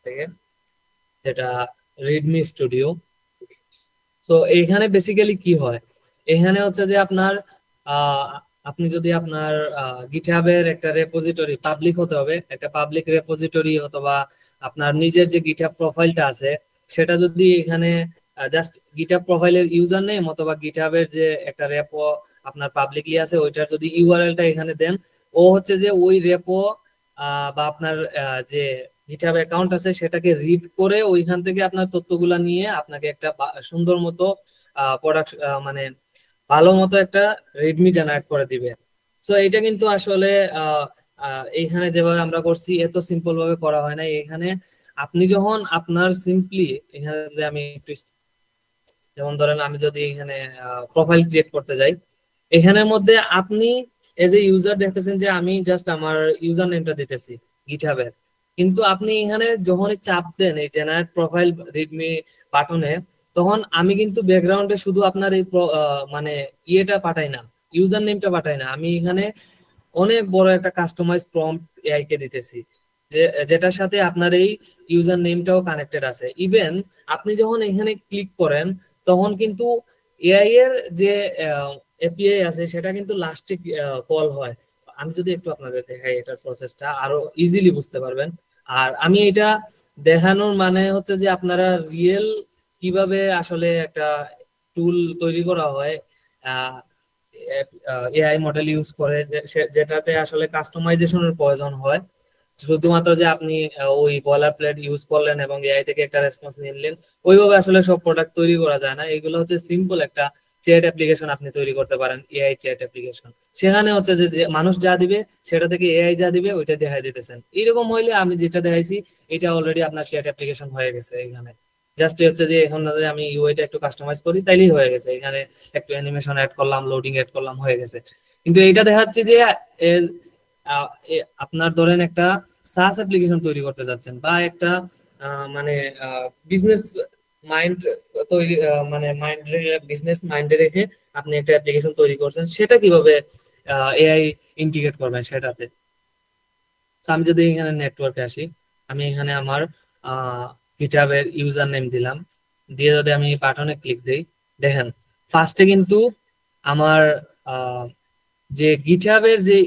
থেকে, যেটা রিডমি স্টুডিও। তো এইখানে বেসিক্যালি কি হয়, এখানে হচ্ছে যে আপনার আপনি যদি আপনার গিটহাবের একটা রেপোজিটরি, পাবলিক হতে হবে, একটা পাবলিক রেপোজিটরি, অথবা আপনার নিজের যে গিটহাব প্রোফাইলটা আছে সেটা যদি এখানে জাস্ট গিটহাব প্রোফাইলের ইউজার নেম অথবা গিটহাবের যে একটা রেপো আপনার পাবলিকলি আছে ওইটার যদি ইউআরএলটা এখানে দেন, ও হচ্ছে যে ওই রেপো বা আপনার যে গিটহাব অ্যাকাউন্ট আছে সেটাকে রিড করে ওইখান থেকে আপনার তথ্যগুলা নিয়ে আপনাকে একটা সুন্দর মতো প্রোডাক্ট, মানে ভালো মতো একটা রেডমি জেনারেট করে দিবে। সো এটা কিন্তু আসলে এইখানে যেভাবে আমরা করছি এত সিম্পল ভাবে করা হয় না। এখানে আপনি যখন আপনার সিম্পলি এখানে যদি আমি যেমন ধরেন আমি যদি এখানে প্রোফাইল ক্রিয়েট করতে যাই, এখানের মধ্যে আপনি এজ এ ইউজার দেখতেছেন যে আমি জাস্ট আমার ইউজার নেমটা দিতেছি গিটহাবের, কিন্তু আপনি এখানে যখনই চাপ দেন এই জেনারেট প্রোফাইল রিডমি বাটনে, তখন আমি কিন্তু ব্যাকগ্রাউন্ডে শুধু আপনার এই মানে ইয়েটা পাঠাই না, ইউজার নেমটা পাঠাই না, আমি এখানে অনেক বড় একটা কাস্টমাইজ প্রম্পট এআই কে দিতেছি, যেটার সাথে আপনার এই ইউজার নেমটাও কানেক্টেড আছে। ইভেন আপনি যখন এখানে ক্লিক করেন তখন কিন্তু এআই এর যে এপিআই আছে সেটা কিন্তু লাস্টে কল হয়। আমি যদি একটু আপনাদের দেখাই এটার প্রসেসটা আরো ইজিলি বুঝতে পারবেন। আর আমি এটা দেখানোর মানে হচ্ছে যে আপনারা রিয়েল কিভাবে আসলে একটা টুল তৈরি করা হয় এআই মডেল ইউজ করে, যেটাতে আসলে কাস্টমাইজেশনের প্রয়োজন হয়। শুধুমাত্র যে আপনি ওই বয়লার প্লেট ইউজ করলেন এবং এআই থেকে একটা রেসপন্স নিলেন, ওইভাবে আসলে সব প্রোডাক্ট তৈরি করা যায় না। এগুলো হচ্ছে সিম্পল একটা চ্যাট অ্যাপ্লিকেশন আপনি তৈরি করতে পারেন, এআই চ্যাট অ্যাপ্লিকেশন। সেখানে হচ্ছে যে মানুষ যা দিবে সেটা থেকে এআই যা দিবে ওইটা দেখাই দিতেছেন। এইরকম হইলে আমি যেটা দেখাইছি এটা অলরেডি আপনার চ্যাট অ্যাপ্লিকেশন হয়ে গেছে। এখানে জাস্ট হচ্ছে যে এখন যদি আমি ইউআইটা একটু কাস্টমাইজ করি তাইলেই হয়ে গেছে, এখানে একটু অ্যানিমেশন অ্যাড করলাম, লোডিং অ্যাড করলাম, হয়ে গেছে। কিন্তু এইটা দেখাচ্ছে যে আপনার ধরেন একটা সাস অ্যাপ্লিকেশন তৈরি করতে যাচ্ছেন, বা একটা মানে বিজনেস মাইন্ড তৈরি, মানে মাইন্ড বিজনেস মাইন্ডে রেখে আপনি একটা অ্যাপ্লিকেশন তৈরি করছেন, সেটা কিভাবে এআই ইন্টিগ্রেট করবেন সেটাতে। আমি যদি এখানে নেটওয়ার্কে আসি, আমি এখানে আমার গিটহাবের ইউজার নেম দিলাম, দিয়ে যদি আমি বাটনে ক্লিক দিই, দেখেন ফার্স্টে কিন্তু আমার যে গিটহাবের যে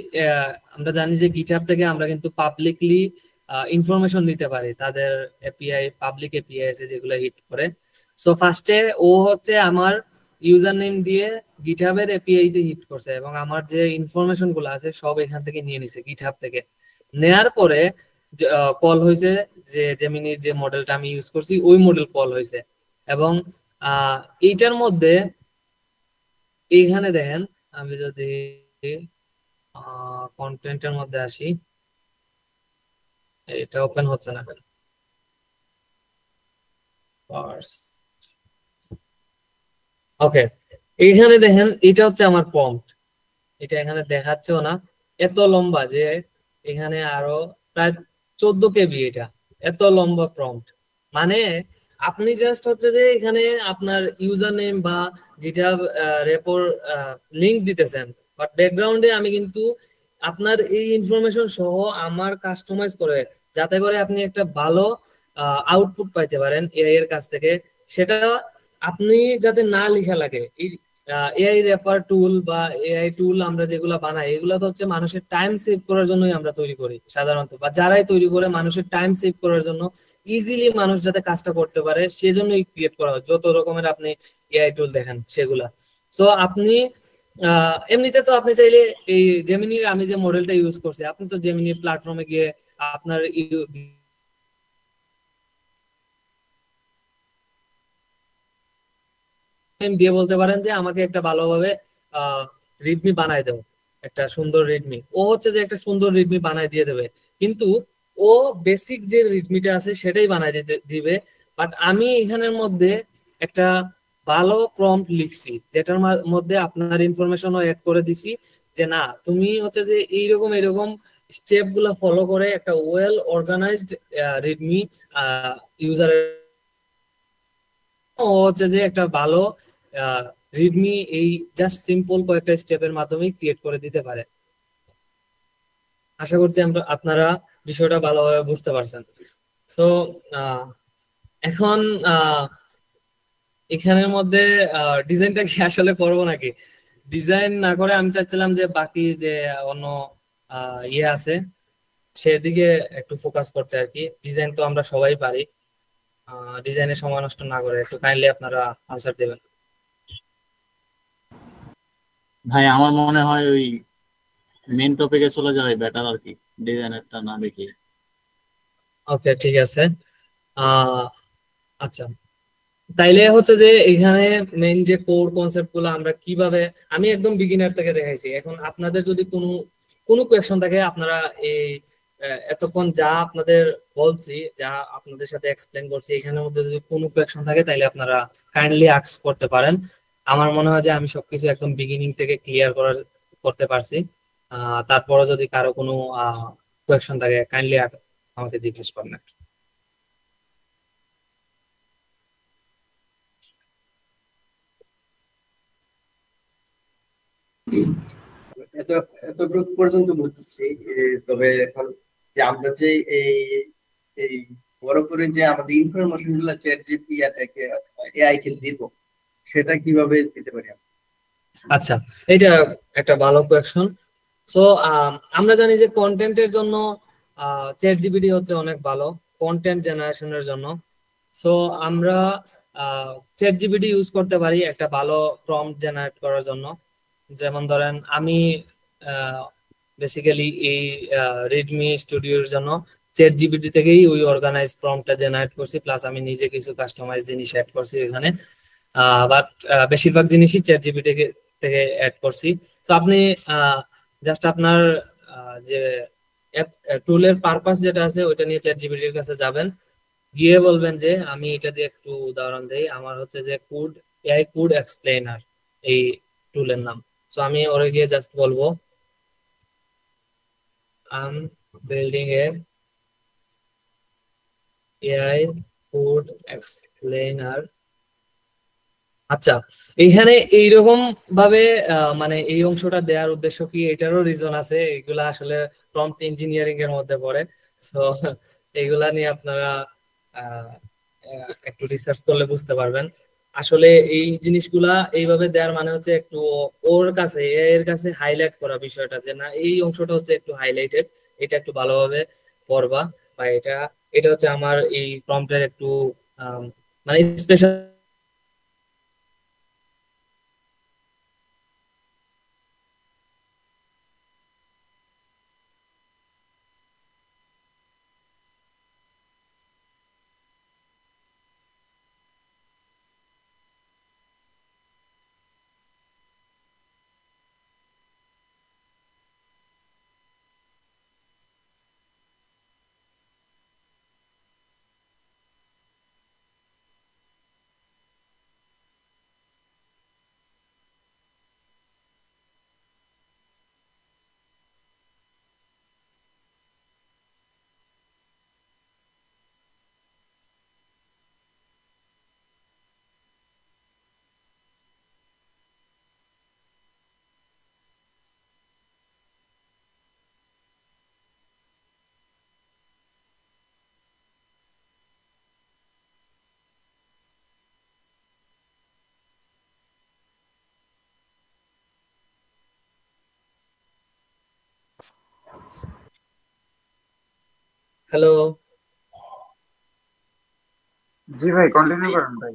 আমরা জানি যে গিটহাব থেকে আমরা কিন্তু পাবলিকলি ইনফরমেশন নিতে পারি, তাদের এপিআই, পাবলিক এপিআই আছে যেগুলো হিট করে। সো ফার্স্টে ও হচ্ছে আমার ইউজার নেম দিয়ে গিটহাবের এপিআই তে হিট করছে, এবং আমার যে ইনফরমেশন গুলো আছে সব এখান থেকে নিয়ে নিছে গিটহাব থেকে। নেয়ার পরে কল হয়েছে, যে জেমিনির যে মডেলটা আমি ইউজ করছি ওই মডেল কল হয়েছে। এবং এইটার মধ্যে এইখানে দেখেন, আমি যদি কন্টেন্টের মধ্যে আসি, এটা ওপেন হচ্ছে না কেন? ওকে, এইখানে দেখেন এটা হচ্ছে আমার প্রম্পট, এটা এখানে দেখাচ্ছেও না, এত লম্বা যে এখানে আরো প্রায় 14 KB, এটা এত লম্বা প্রম্পট। মানে আপনি জাস্ট হচ্ছে যে এখানে আপনার ইউজার নেম বা গিটহাব রেপোর লিংক দিতেছেন, বাট ব্যাকগ্রাউন্ডে আমি কিন্তু আপনার এই ইনফরমেশন সহ আমার কাস্টমাইজ করে, যাতে করে আপনি একটা ভালো আউটপুট পাইতে পারেন এআই এর কাছ থেকে, সেটা আপনি যাতে না লিখা লাগে। এই এআই রেপার টুল বা এআই টুল আমরা যেগুলো বানাই, এগুলো তো হচ্ছে মানুষের টাইম সেভ করার জন্যই আমরা তৈরি করি সাধারণত, বা যারাই তৈরি করে মানুষের টাইম সেভ করার জন্য, ইজিলি মানুষ যাতে কাজটা করতে পারে সেজন্যই ক্রিয়েট করা হয় যত রকমের আপনি এআই টুল দেখেন সেগুলা। সো আপনি এমনিতে তো আপনি চাইলে এই জেমিনির আমি যে মডেলটা ইউজ করছি, আপনি তো জেমিনির প্ল্যাটফর্মে গিয়ে আপনার দিয়ে বলতে পারেন যে আমাকে একটা ভালোভাবে রিডমি বানায় দেবো, একটা সুন্দর রিডমি। ও হচ্ছে যে একটা সুন্দর রিডমি বানায় দিয়ে দেবে, কিন্তু ও বেসিক যে রিডমিটা আছে সেটাই বানায় দিতে দিবে। বাট আমি এখানের মধ্যে একটা ভালো প্রম্পট লিখছি, যেটার মধ্যে আপনার ইনফরমেশনও অ্যাড করে দিছি, যে না তুমি হচ্ছে যে এইরকম এরকম স্টেপ গুলা ফলো করে একটা ওয়েল অর্গানাইজড রিডমি ইউজারের, ও হচ্ছে যে একটা ভালো রিডমি এই জাস্ট সিম্পল কয়েকটা স্টেপের মাধ্যমে ক্রিয়েট করে দিতে পারে। আশা করছি আপনারা বিষয়টা ভালোভাবে বুঝতে পারছেন। সো এখন এখানের মধ্যে ডিজাইনটা কি আসলে করবো নাকি? ডিজাইন না করে আমি চাচ্ছিলাম যে বাকি যে অন্য ইয়ে আছে সেদিকে একটু ফোকাস করতে আর কি। ডিজাইন তো আমরা সবাই পারি, ডিজাইনের সময় নষ্ট না করে একটু কাইন্ডলি আপনারা আনসার দেবেন। ভাই আমার মনে হয় ওই মেন টপিকে চলে যাবে বেটার আর কি, ডিজাইনারটা না দেখি। ওকে, ঠিক আছে। আহ আচ্ছা, তাইলে হচ্ছে যে এখানে মেইন যে কোর কনসেপ্ট গুলো আমরা কিভাবে, আমি একদম বিগিনার থেকে দেখাইছি। এখন আপনাদের যদি কোনো কোনো কোয়েশ্চন থাকে, আপনারা এই এতক্ষণ যা আপনাদের বলছি, যা আপনাদের সাথে এক্সপ্লেন করছি, এখানের মধ্যে যদি কোনো কোয়েশ্চন থাকে তাইলে আপনারা কাইন্ডলি আস্ক করতে পারেন। আমার মনে হয় যে আমি সবকিছু একদম বিগিনিং থেকে ক্লিয়ার করতে পারছি। তারপরে যদি কারো কোনো কোয়েশ্চন থাকে কাইন্ডলি আমাকে জিজ্ঞেস করেন। এত এতটুকু পর্যন্ত বুঝতেছি। তবে এখন যে আমরা যে এই এই বড় করে যে আমাদের ইনফরমেশন গুলো চ্যাট জিপিটি এআই কে দিব, সেটা কিভাবে দিতে পারি আমরা? আচ্ছা, এটা একটা ভালো কোয়েশ্চন। সো আমরা জানি যে কন্টেন্টের জন্য চ্যাট জিপিটি হচ্ছে অনেক ভালো কন্টেন্ট জেনারেশনের জন্য। সো আমরা চ্যাট জিপিটি ইউজ করতে পারি একটা ভালো প্রম্পট জেনারেট করার জন্য। যেমন ধরেন আমি বেসিক্যালি এই রেডমি স্টুডিওর জন্য চ্যাট জিপিটি থেকেই ওই অর্গানাইজ প্রম্পটটা জেনারেট করছি, প্লাস আমি নিজে কিছু কাস্টমাইজ জিনিস অ্যাড করছি এখানে। বাট বেশিরভাগ জিনিসই চ্যাট জিপিটি থেকে অ্যাড করছি। তো আপনি জাস্ট আপনার যে টুলের পারপাস যেটা আছে ওইটা নিয়ে চ্যাট জিপিটির কাছে যাবেন, গিয়ে বলবেন যে আমি এটা দিয়ে একটু উদাহরণ দেই, আমার হচ্ছে যে কোড এআই কোড এক্সপ্লেনার এই টুলের নাম। সো আমি ওরে গিয়ে জাস্ট বলবো I am building A AI code explainer. আচ্ছা, এইখানে এইরকম ভাবে মানে এই অংশটা দেওয়ার উদ্দেশ্য কি, এটারও রিজন আছে, এগুলা আসলে প্রম্পট ইঞ্জিনিয়ারিং এর মধ্যে পড়ে। তো এইগুলা নিয়ে আপনারা আহ, একটু রিসার্চ করলে বুঝতে পারবেন। আসলে এই জিনিসগুলা এইভাবে দেওয়ার মানে হচ্ছে একটু ওর কাছে এর কাছে হাইলাইট করা বিষয়টা, যে না এই অংশটা হচ্ছে একটু হাইলাইটেড, এটা একটু ভালোভাবে পড়বা, বা এটা এটা হচ্ছে আমার এই প্রম্পটের একটু মানে স্পেশাল। হ্যালো। জি ভাই, কন্টিনিউ করেন ভাই।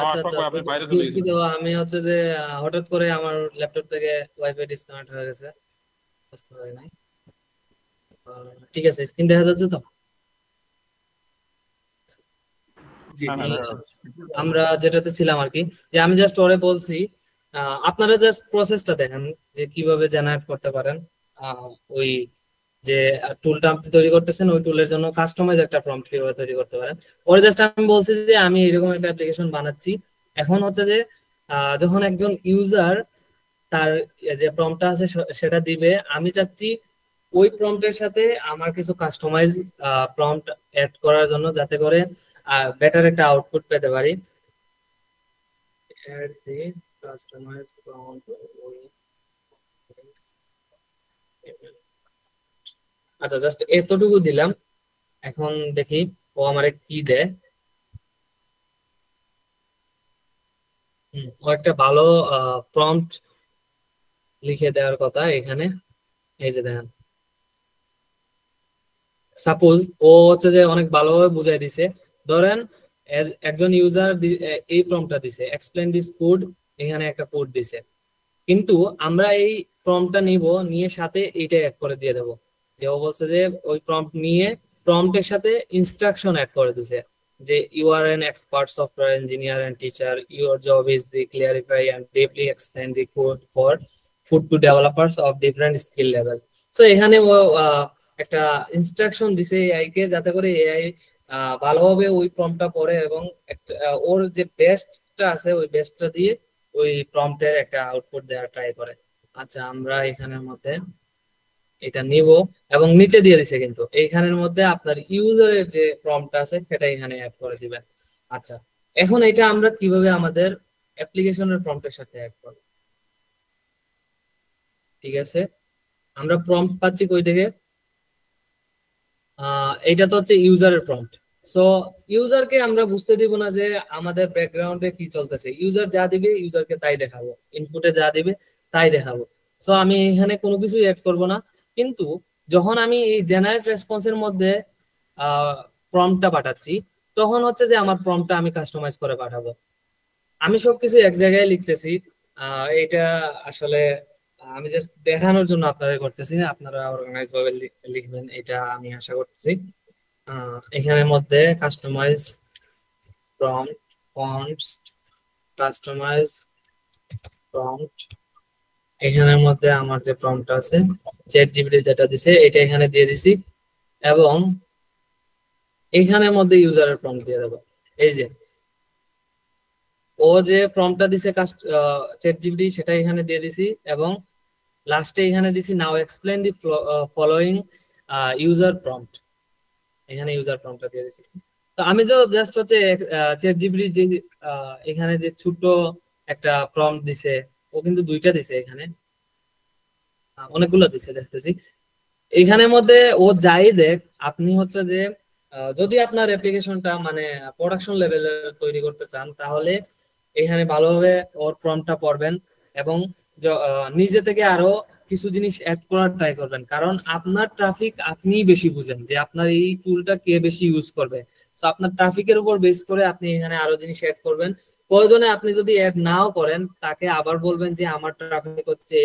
আচ্ছা আশফাক আচ্ছা, ভাই আপনি বাইরে চলে দুঃখিত, গেছিলেন। আমি হচ্ছে যে হঠাৎ করে আমার ল্যাপটপ থেকে ওয়াইফাই ডিসকানেক্ট হয়ে গেছে, বুঝতে পারি নাই। ঠিক আছে, স্ক্রিন দেখা যাচ্ছে তো? জি হ্যাঁ জি। হ্যাঁ জি, দেখা যাচ্ছে। আমরা যেটাতে ছিলাম আর কি, যে আমি জাস্ট ওরে বলছি আপনারা জাস্ট প্রসেসটা দেখেন যে কিভাবে জেনারেট করতে পারেন। ওই যে টুলটা আপনি তৈরি করতেছেন, ওই টুলের জন্য কাস্টমাইজ একটা প্রম্পট কিভাবে তৈরি করতে পারেন। ওরে জাস্ট আমি বলছি যে আমি এরকম একটা অ্যাপ্লিকেশন বানাচ্ছি। এখন হচ্ছে যে যখন একজন ইউজার তার যে প্রম্পটটা আছে সেটা দিবে, আমি চাচ্ছি ওই প্রম্পটের সাথে আমার কিছু কাস্টমাইজ প্রম্পট অ্যাড করার জন্য, যাতে করে বেটার একটা আউটপুট পেতে পারি। Add the customized prompt আচ্ছা, জাস্ট এতটুকু দিলাম। এখন দেখি ও আমারে কি দেয়। ও একটা ভালো প্রম্পট লিখে দেওয়ার কথা এখানে। এই যে দেখেন, সাপোজ ও হচ্ছে যে অনেক ভালোভাবে বুঝাই দিছে। ধরেন একজন ইউজার এই প্রম্পটটা দিছে, এক্সপ্লেন দিস কোড, এখানে একটা কোড দিছে, কিন্তু আমরা এই প্রম্পটটা নিব, নিয়ে সাথে এইটা অ্যাড করে দিয়ে দেবো। যে ও বলছে যে ওই প্রম্পট নিয়ে প্রম্পটের সাথে ইনস্ট্রাকশন অ্যাড করে দিছে, যে you are an expert software engineer and teacher, your job is the clarify and deeply explain the code for food to developers of different skill level. So এখানে ও একটা ইনস্ট্রাকশন দিছে AI কে, যাতে করে AI ভালোভাবে ওই প্রম্পটটা পড়ে এবং ওর যে বেস্টটা আছে ওই বেস্টটা দিয়ে ওই প্রম্পটের একটা আউটপুট দেওয়ার ট্রাই করে। আচ্ছা, আমরা এখানের মধ্যে এটা নিব এবং নিচে দিয়ে দিছে, কিন্তু এইখানের মধ্যে আপনার ইউজারের যে প্রম্পট আছে সেটা এখানে অ্যাড করে দিবেন। আচ্ছা, এখন এটা আমরা কিভাবে আমাদের অ্যাপ্লিকেশনের প্রম্পটের সাথে অ্যাড করব? ঠিক আছে, আমরা প্রম্পট পাচ্ছি কই থেকে? এটা তো হচ্ছে ইউজারের প্রম্পট। সো ইউজারকে আমরা বুঝতে দিব না যে আমাদের ব্যাকগ্রাউন্ডে কি চলতেছে, ইউজার যা দিবে ইউজারকে তাই দেখাবো, ইনপুটে যা দিবে তাই দেখাবো। সো আমি এখানে কোনো কিছু এড করব না, কিন্তু যখন আমি এই জেনারেট রেসপন্সের মধ্যে প্রম্পটটা পাঠাচ্ছি, তখন হচ্ছে যে আমার প্রম্পটটা আমি কাস্টমাইজ করে পাঠাবো। আমি সবকিছু এক জায়গায় লিখতেছি, এটা আসলে আমি জাস্ট দেখানোর জন্য আপনাদের করতেছি, আপনারা অর্গানাইজ ভাবে লিখবেন এটা আমি আশা করতেছি। এখানের মধ্যে customize prompt, fonts, customize prompt, এখানের মধ্যে আমার যে প্রম্পট আছে চ্যাট জিপিটি যেটা দিছে এটা এখানে দিয়ে দিছি, এবং এখানের মধ্যে ইউজারের প্রম্পট দিয়ে দেবো। এই যে ও যে প্রম্পটটা দিছে চ্যাট জিপিটি সেটা এখানে দিয়ে দিছি, এবং লাস্টে এখানে দিছি now explain the following user prompt, এখানে ইউজার প্রম্পটটা দিয়ে দিছি। তো আমি যে জাস্ট হচ্ছে চ্যাট জিপিটি যে এখানে যে ছোট একটা প্রম্পট দিছে, ও কিন্তু দুইটা দিছে এখানে, অনেকগুলো দিছে দেখতেছি। এখানের মধ্যে ও যাই দেখ, আপনি হচ্ছে যে যদি আপনার অ্যাপ্লিকেশনটা মানে প্রোডাকশন লেভেলের তৈরি করতে চান, তাহলে এখানে ভালোভাবে ওর প্রম্পটটা পড়বেন এবং নিজে থেকে আরো কিছু জিনিস অ্যাড করার ট্রাই করবেন, কারণ আপনার ট্রাফিক আপনিই বেশি বুঝেন যে আপনার এই টুলটা কে বেশি ইউজ করবে। তো আপনার ট্রাফিকের উপর বেস করে আপনি এখানে আরো জিনিস অ্যাড করবেন। প্রয়োজনে আপনি যদি অ্যাড নাও করেন, তাকে আবার বলবেন যে আমার ট্রাফিক হচ্ছে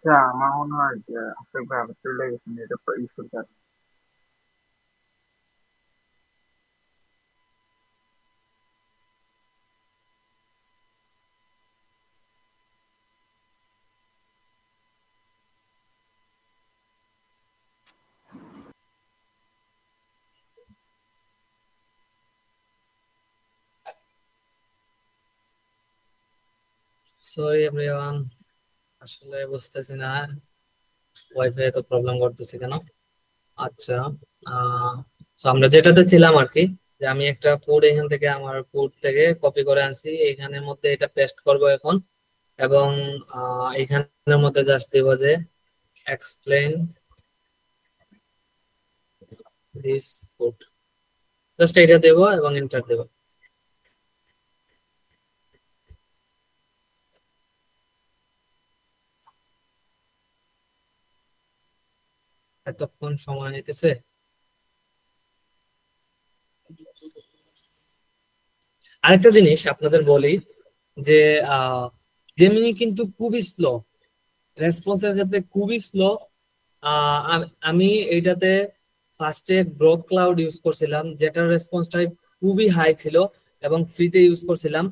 আচ্ছা, আমার মনে হয় যে আশিক ভাই আবার চলে গেছেন, এটা ইস্যুর কারণে। সরি এভরিওয়ান, আসলে বুঝতেছি না ওয়াইফাই এত প্রবলেম করতেছে কেন। আচ্ছা, তো আমরা যেটাতে ছিলাম আর কি, যে আমি একটা কোড এখান থেকে আমার কোড থেকে কপি করে আনছি, এখানের মধ্যে এটা পেস্ট করব এখন। এবং এখানের মধ্যে জাস্ট দিব যে এক্সপ্লেন দিস কোড, জাস্ট এটা দেব এবং এন্টার দেব। এতক্ষণ সময় নিতেছে। আরেকটা জিনিস আপনাদের বলি যে জেমিনি কিন্তু খুবই স্লো, রেসপন্সের ক্ষেত্রে খুবই স্লো। আমি এইটাতে ফার্স্টে গ্রক ক্লাউড ইউজ করছিলাম, যেটার রেসপন্স টাইম খুবই হাই ছিল এবং ফ্রিতে ইউজ করছিলাম।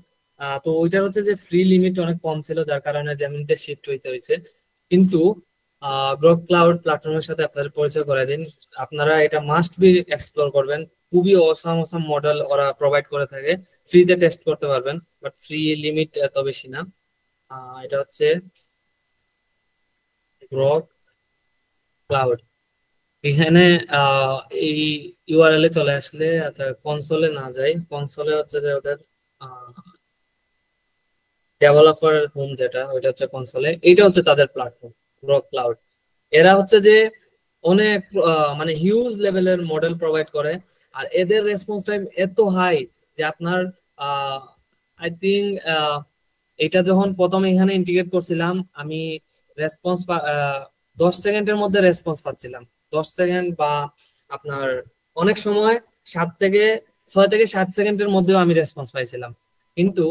তো ওইটার হচ্ছে যে ফ্রি লিমিট অনেক কম ছিল, যার কারণে জেমিনিতে শিফট হইতে হয়েছে। কিন্তু গ্রক ক্লাউড প্ল্যাটফর্মের সাথে আপনাদের পরিচয় করে দিন, আপনারা এটা মাস্ট বি এক্সপ্লোর করবেন। খুবই অসাম অসাম মডেল ওরা প্রোভাইড করে থাকে, ফ্রিতে টেস্ট করতে পারবেন, বাট ফ্রি লিমিট এত বেশি না। এটা হচ্ছে গ্রক ক্লাউড। এখানে এই ইউআরএল এ চলে আসলে, আচ্ছা কনসোলে না যাই, কনসোলে হচ্ছে যে ওদের ডেভেলপার হোম যেটা, ওইটা হচ্ছে কনসোলে, এইটা হচ্ছে তাদের প্ল্যাটফর্ম গ্রক ক্লাউড। এরা হচ্ছে যে অনেক মানে হিউজ লেভেলের মডেল প্রোভাইড করে, আর এদের রেসপন্স টাইম এত হাই যে আপনার আই থিঙ্ক এটা যখন প্রথম এখানে ইন্টিগ্রেট করছিলাম আমি রেসপন্স 10 সেকেন্ডের মধ্যে রেসপন্স পাচ্ছিলাম। 10 সেকেন্ড বা আপনার অনেক সময় 6 থেকে 7 সেকেন্ডের মধ্যেও আমি রেসপন্স পাইছিলাম। কিন্তু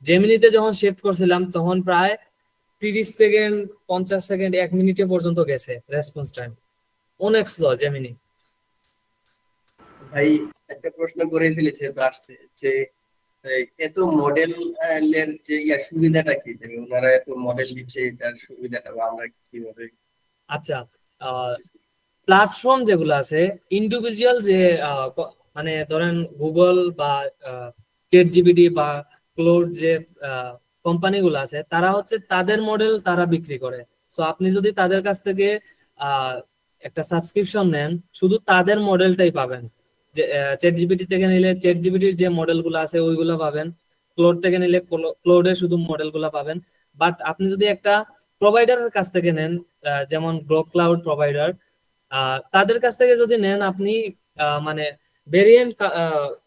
জেমিনিতে যখন শিফট করছিলাম তখন প্রায় 30 সেকেন্ড, 50 সেকেন্ড, 1 মিনিটে পর্যন্ত গেছে রেসপন্স টাইম। অনেক স্লো জেমিনি। ভাই একটা প্রশ্ন করে ফেলেছে তো আসছে যে এত মডেল এর যে সুবিধাটা কি, যে ওনারা এত মডেল দিচ্ছে, এটার সুবিধাটা বা আমরা কিভাবে? আচ্ছা, প্ল্যাটফর্ম যেগুলো আছে ইন্ডিভিজুয়াল যে মানে ধরেন গুগল বা চ্যাট জিপিটি বা ক্লোড যে কোম্পানিগুলো আছে, তারা হচ্ছে তাদের মডেল তারা বিক্রি করে। সো আপনি যদি তাদের কাছ থেকে আহ, একটা সাবস্ক্রিপশন নেন, শুধু তাদের মডেলটাই পাবেন। যে চ্যাট জিপিটি থেকে নিলে চ্যাট জিপিটির যে মডেলগুলো আছে ওইগুলো পাবেন, ক্লোড থেকে নিলে ক্লোডের শুধু মডেলগুলো পাবেন। বাট আপনি যদি একটা প্রোভাইডারের কাছ থেকে নেন, যেমন গ্রক ক্লাউড প্রোভাইডার, তাদের কাছ থেকে যদি নেন আপনি মানে ভেরিয়েন্ট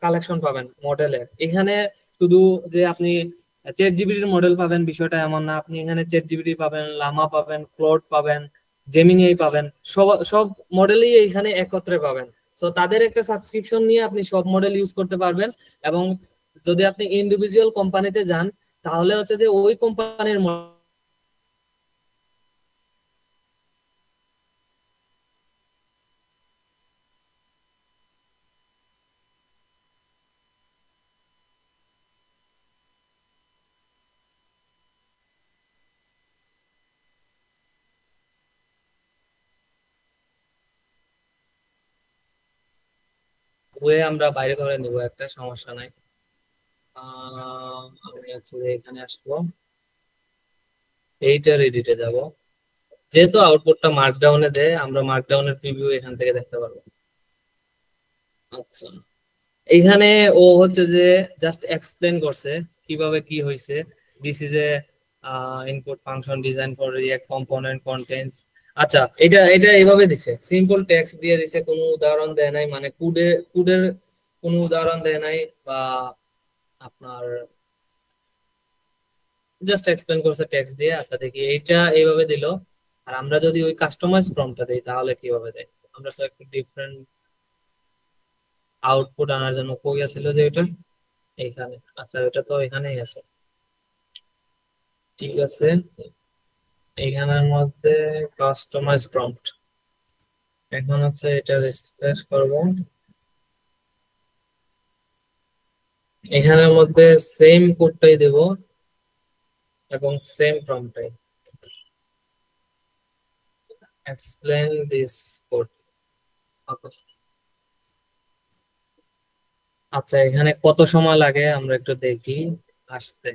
কালেকশন পাবেন মডেলের। এখানে শুধু যে আপনি চ্যাট জিপিটির মডেল পাবেন বিষয়টা এমন না, আপনি এখানে চ্যাট জিপিটি পাবেন, লামা পাবেন, ক্লোড পাবেন, জেমিনি পাবেন, সব সব মডেলই এখানে একত্রে পাবেন। সো তাদের একটা সাবস্ক্রিপশন নিয়ে আপনি সব মডেল ইউজ করতে পারবেন। এবং যদি আপনি ইন্ডিভিজুয়াল কোম্পানিতে যান তাহলে হচ্ছে যে ওই কোম্পানির ওয়ে আমরা বাইরে ধরে নিব, একটা সমস্যা নাই। আমি হচ্ছে যে এখানে আসবো, এইটার এডিটে যাব। যেহেতু আউটপুটটা মার্কডাউনে দেয়, আমরা মার্কডাউনের প্রিভিউ এখান থেকে দেখতে পারবো। আচ্ছা, এখানে ও হচ্ছে যে জাস্ট এক্সপ্লেন করছে কিভাবে কি হয়েছে। This is a input function design for react component contents. আচ্ছা, এটা এটা এইভাবে দিছে, সিম্পল টেক্সট দিয়ে দিছে, কোনো উদাহরণ দেয় নাই, মানে কোডের কোনো উদাহরণ দেয় নাই বা আপনার জাস্ট এক্সপ্লেন করছে টেক্সট দিয়ে। আচ্ছা দেখি এইটা এইভাবে দিল, আর আমরা যদি ওই কাস্টমাইজ প্রম্পটটা দেই তাহলে কিভাবে দেয়। আমরা তো একটু ডিফারেন্ট আউটপুট আনার জন্য কই আছিল যে এটা এইখানে। আচ্ছা এটা তো এখানেই আছে, ঠিক আছে। এখানের মধ্যে কাস্টমাইজ প্রম্পট, এখন হচ্ছে এটা রিফ্রেশ করব, এখানের মধ্যে সেম কোডটাই দেব এবং সেম প্রম্পটটাই এক্সপ্লেন দিস কোড। আচ্ছা, এখানে কত সময় লাগে আমরা একটু দেখি আসতে।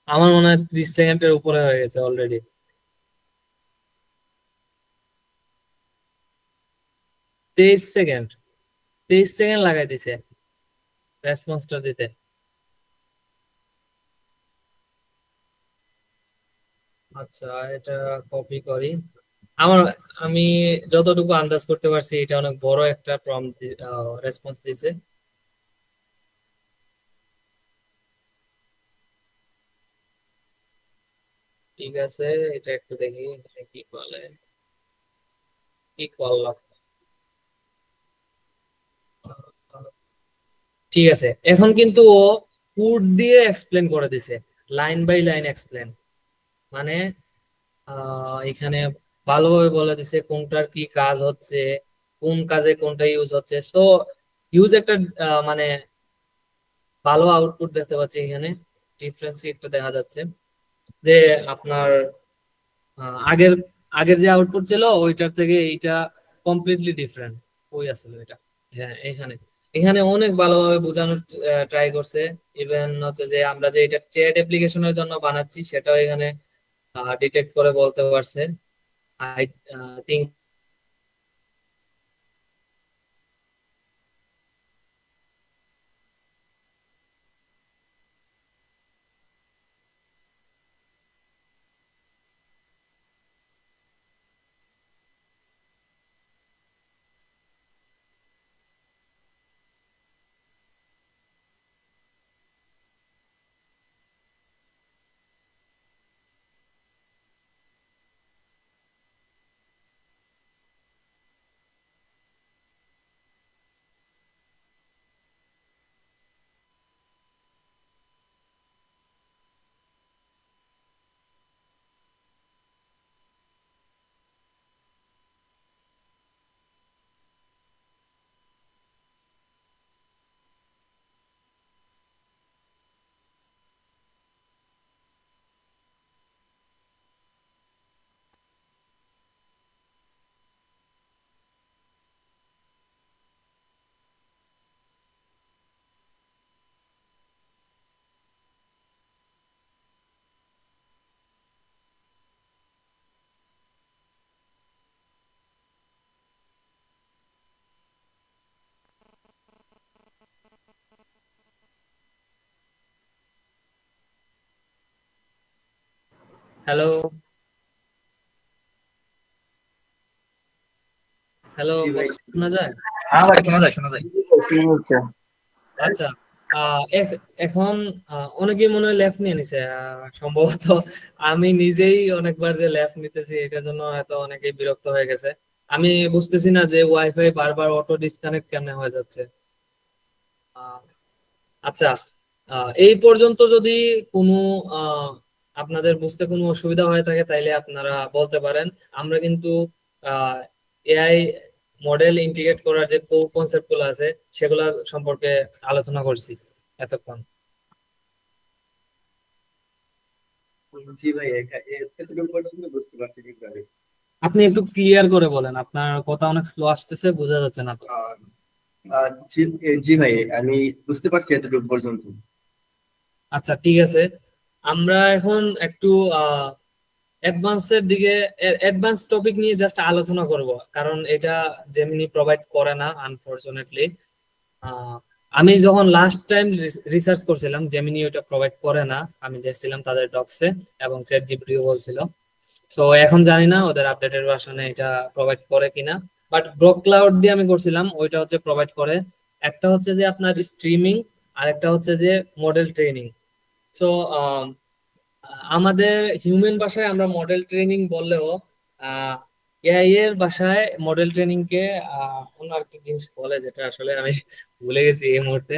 আমার মনে হয় 30 সেকেন্ডের উপরে হয়ে গেছে অলরেডি। 23 সেকেন্ড, 23 সেকেন্ড লাগাই দিছে রেসপন্সটা দিতে। আচ্ছা, এটা কপি করি। আমার আমি যতটুকু আন্দাজ করতে পারছি এটা অনেক বড় একটা প্রম্পট রেসপন্স দিছে। ঠিক আছে, এটা একটু দেখি এটা কি বলে, কি করলাম। ঠিক আছে, এখন কিন্তু ও কোড দিয়ে এক্সপ্লেন করে দিছে, লাইন বাই লাইন এক্সপ্লেন, মানে এখানে ভালোভাবে বলে দিছে কোনটার কি কাজ হচ্ছে, কোন কাজে কোনটা ইউজ হচ্ছে। সো ইউজ একটা মানে ভালো আউটপুট দেখতে পাচ্ছি এখানে, ডিফারেন্স একটা দেখা যাচ্ছে যে আপনার আগের আগের যে আউটপুট ছিল ওইটার থেকে এইটা কমপ্লিটলি ডিফারেন্ট। ওই আসলে এটা, হ্যাঁ এখানে এখানে অনেক ভালোভাবে বোঝানোর ট্রাই করছে। ইভেন হচ্ছে যে আমরা যে এটা চ্যাট অ্যাপ্লিকেশনের জন্য বানাচ্ছি সেটাও এখানে ডিটেক্ট করে বলতে পারছে। আই থিঙ্ক হ্যালো হ্যালো জি ভাই। শোনা যায়? হ্যাঁ ভাই, শোনা যায় শোনা যায়। কি হচ্ছে? আচ্ছা, এখন অনেকেই মনে হয় লেফট নিয়ে নিছে, সম্ভবত আমি নিজেই অনেকবার যে লেফট নিতেছি এটার জন্য হয়তো অনেকেই বিরক্ত হয়ে গেছে। আমি বুঝতেছি না যে ওয়াইফাই বারবার অটো ডিসকানেক্ট কেমনে হয়ে যাচ্ছে। আহ, আচ্ছা, এই পর্যন্ত যদি কোনো আহ, আপনাদের বুঝতে কোনো অসুবিধা হয়ে থাকে তাইলে আপনারা বলতে পারেন। আমরা কিন্তু এআই মডেল ইন্টিগ্রেট করার যে কোর কনসেপ্ট গুলো আছে সেগুলো সম্পর্কে আলোচনা করছি এতক্ষণ। জি ভাই, এতটুকু পর্যন্ত বুঝতে পারছি ঠিকভাবে। আপনি একটু ক্লিয়ার করে বলেন, আপনার কথা অনেক স্লো আসতেছে, বোঝা যাচ্ছে না তো। আহ, জি ভাই, আমি বুঝতে পারছি এতটুকু পর্যন্ত। আচ্ছা ঠিক আছে, আমরা এখন একটু অ্যাডভান্সের দিকে, অ্যাডভান্স টপিক নিয়ে জাস্ট আলোচনা করব, কারণ এটা জেমিনি প্রোভাইড করে না আনফরচুনেটলি। আমি যখন লাস্ট টাইম রিসার্চ করছিলাম জেমিনি ওটা প্রোভাইড করে না, আমি দেখছিলাম তাদের ডক্সে এবং চ্যাট জিপিটিও বলছিল। সো এখন জানি না ওদের আপডেটেড ভার্সনে এটা প্রোভাইড করে কিনা, বাট গ্রক ক্লাউড দিয়ে আমি করছিলাম, ওইটা হচ্ছে প্রোভাইড করে। একটা হচ্ছে যে আপনার স্ট্রিমিং, আর একটা হচ্ছে যে মডেল ট্রেনিং। সো আমাদের হিউম্যান ভাষায় আমরা মডেল ট্রেনিং বললেও এআই এর ভাষায় মডেল ট্রেনিং কে অন্য একটা জিনিস বলে, যেটা আসলে আমি ভুলে গেছি এই মুহূর্তে।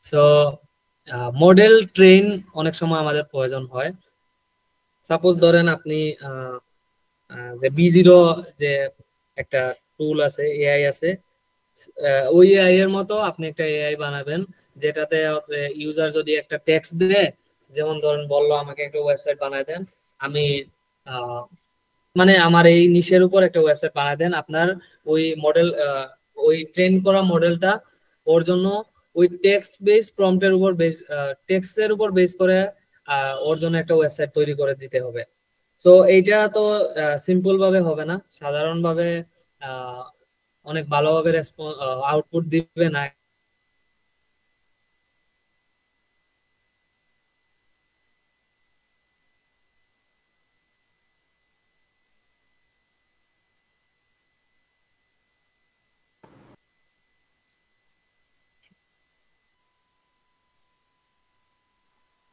সো মডেল ট্রেন অনেক সময় আমাদের প্রয়োজন হয়। সাপোজ ধরেন আপনি যে B0 যে একটা টুল আছে, এআই আছে, ওই এআই এর মতো আপনি একটা এআই বানাবেন, যেটাতে হচ্ছে ইউজার যদি একটা টেক্সট দেয়, যেমন ধরেন বললো আমাকে একটা ওয়েবসাইট বানায় দেন, আমি মানে আমার এই নিশের উপর একটা ওয়েবসাইট বানায় দেন, আপনার ওই মডেল, ওই ট্রেন করা মডেলটা ওর জন্য ওই টেক্সট বেস প্রম্পটের উপর বেস, টেক্সটের উপর বেস করে ওর জন্য একটা ওয়েবসাইট তৈরি করে দিতে হবে। সো এইটা তো সিম্পল ভাবে হবে না, সাধারণ ভাবে অনেক ভালোভাবে আউটপুট দিবে না।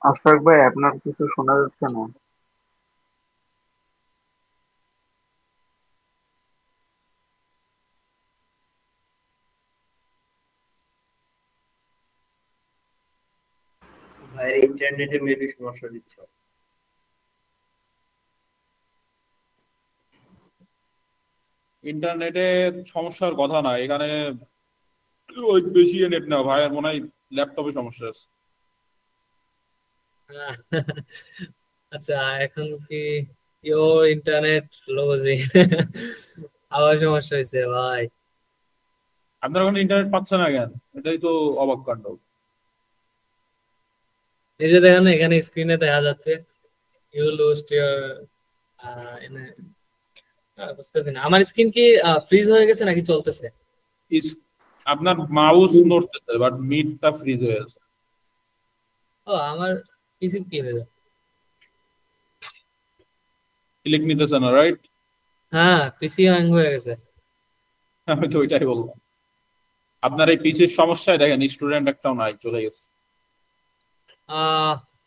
আশফাক ভাই, আপনার কিছু শোনা যাচ্ছে না। ভাইয়ের ইন্টারনেটে মেবি সমস্যা দিচ্ছে। ইন্টারনেটে সমস্যার কথা না, এখানে ওই বেশি নেট না ভাইয়ের, মনে হয় ল্যাপটপে সমস্যা আছে। আচ্ছা, এখন কি ইন্টারনেট লজি আবার সমস্যা হয়েছে ভাই? আপনার ওখানে ইন্টারনেট পাচ্ছে না কেন? এটাই তো অবাক কাণ্ড। এই যে দেখেন এখানে স্ক্রিনে দেখা যাচ্ছে ইউ লস্ট ইউর, বুঝতেছি না আমার স্ক্রিন কি ফ্রিজ হয়ে গেছে নাকি চলতেছে? আপনার মাউস নড়তেছে বাট মিটটা ফ্রিজ হয়ে আছে। ও, আমার পিসি কি হয়ে যায়? ক্লিক নিতেছে না, রাইট? হ্যাঁ, পিসি হ্যাং হয়ে গেছে। আমি তো ওইটাই বললাম। আপনার এই পিসির সমস্যায় দেখেন স্টুডেন্ট একটাও নাই, চলে গেছে।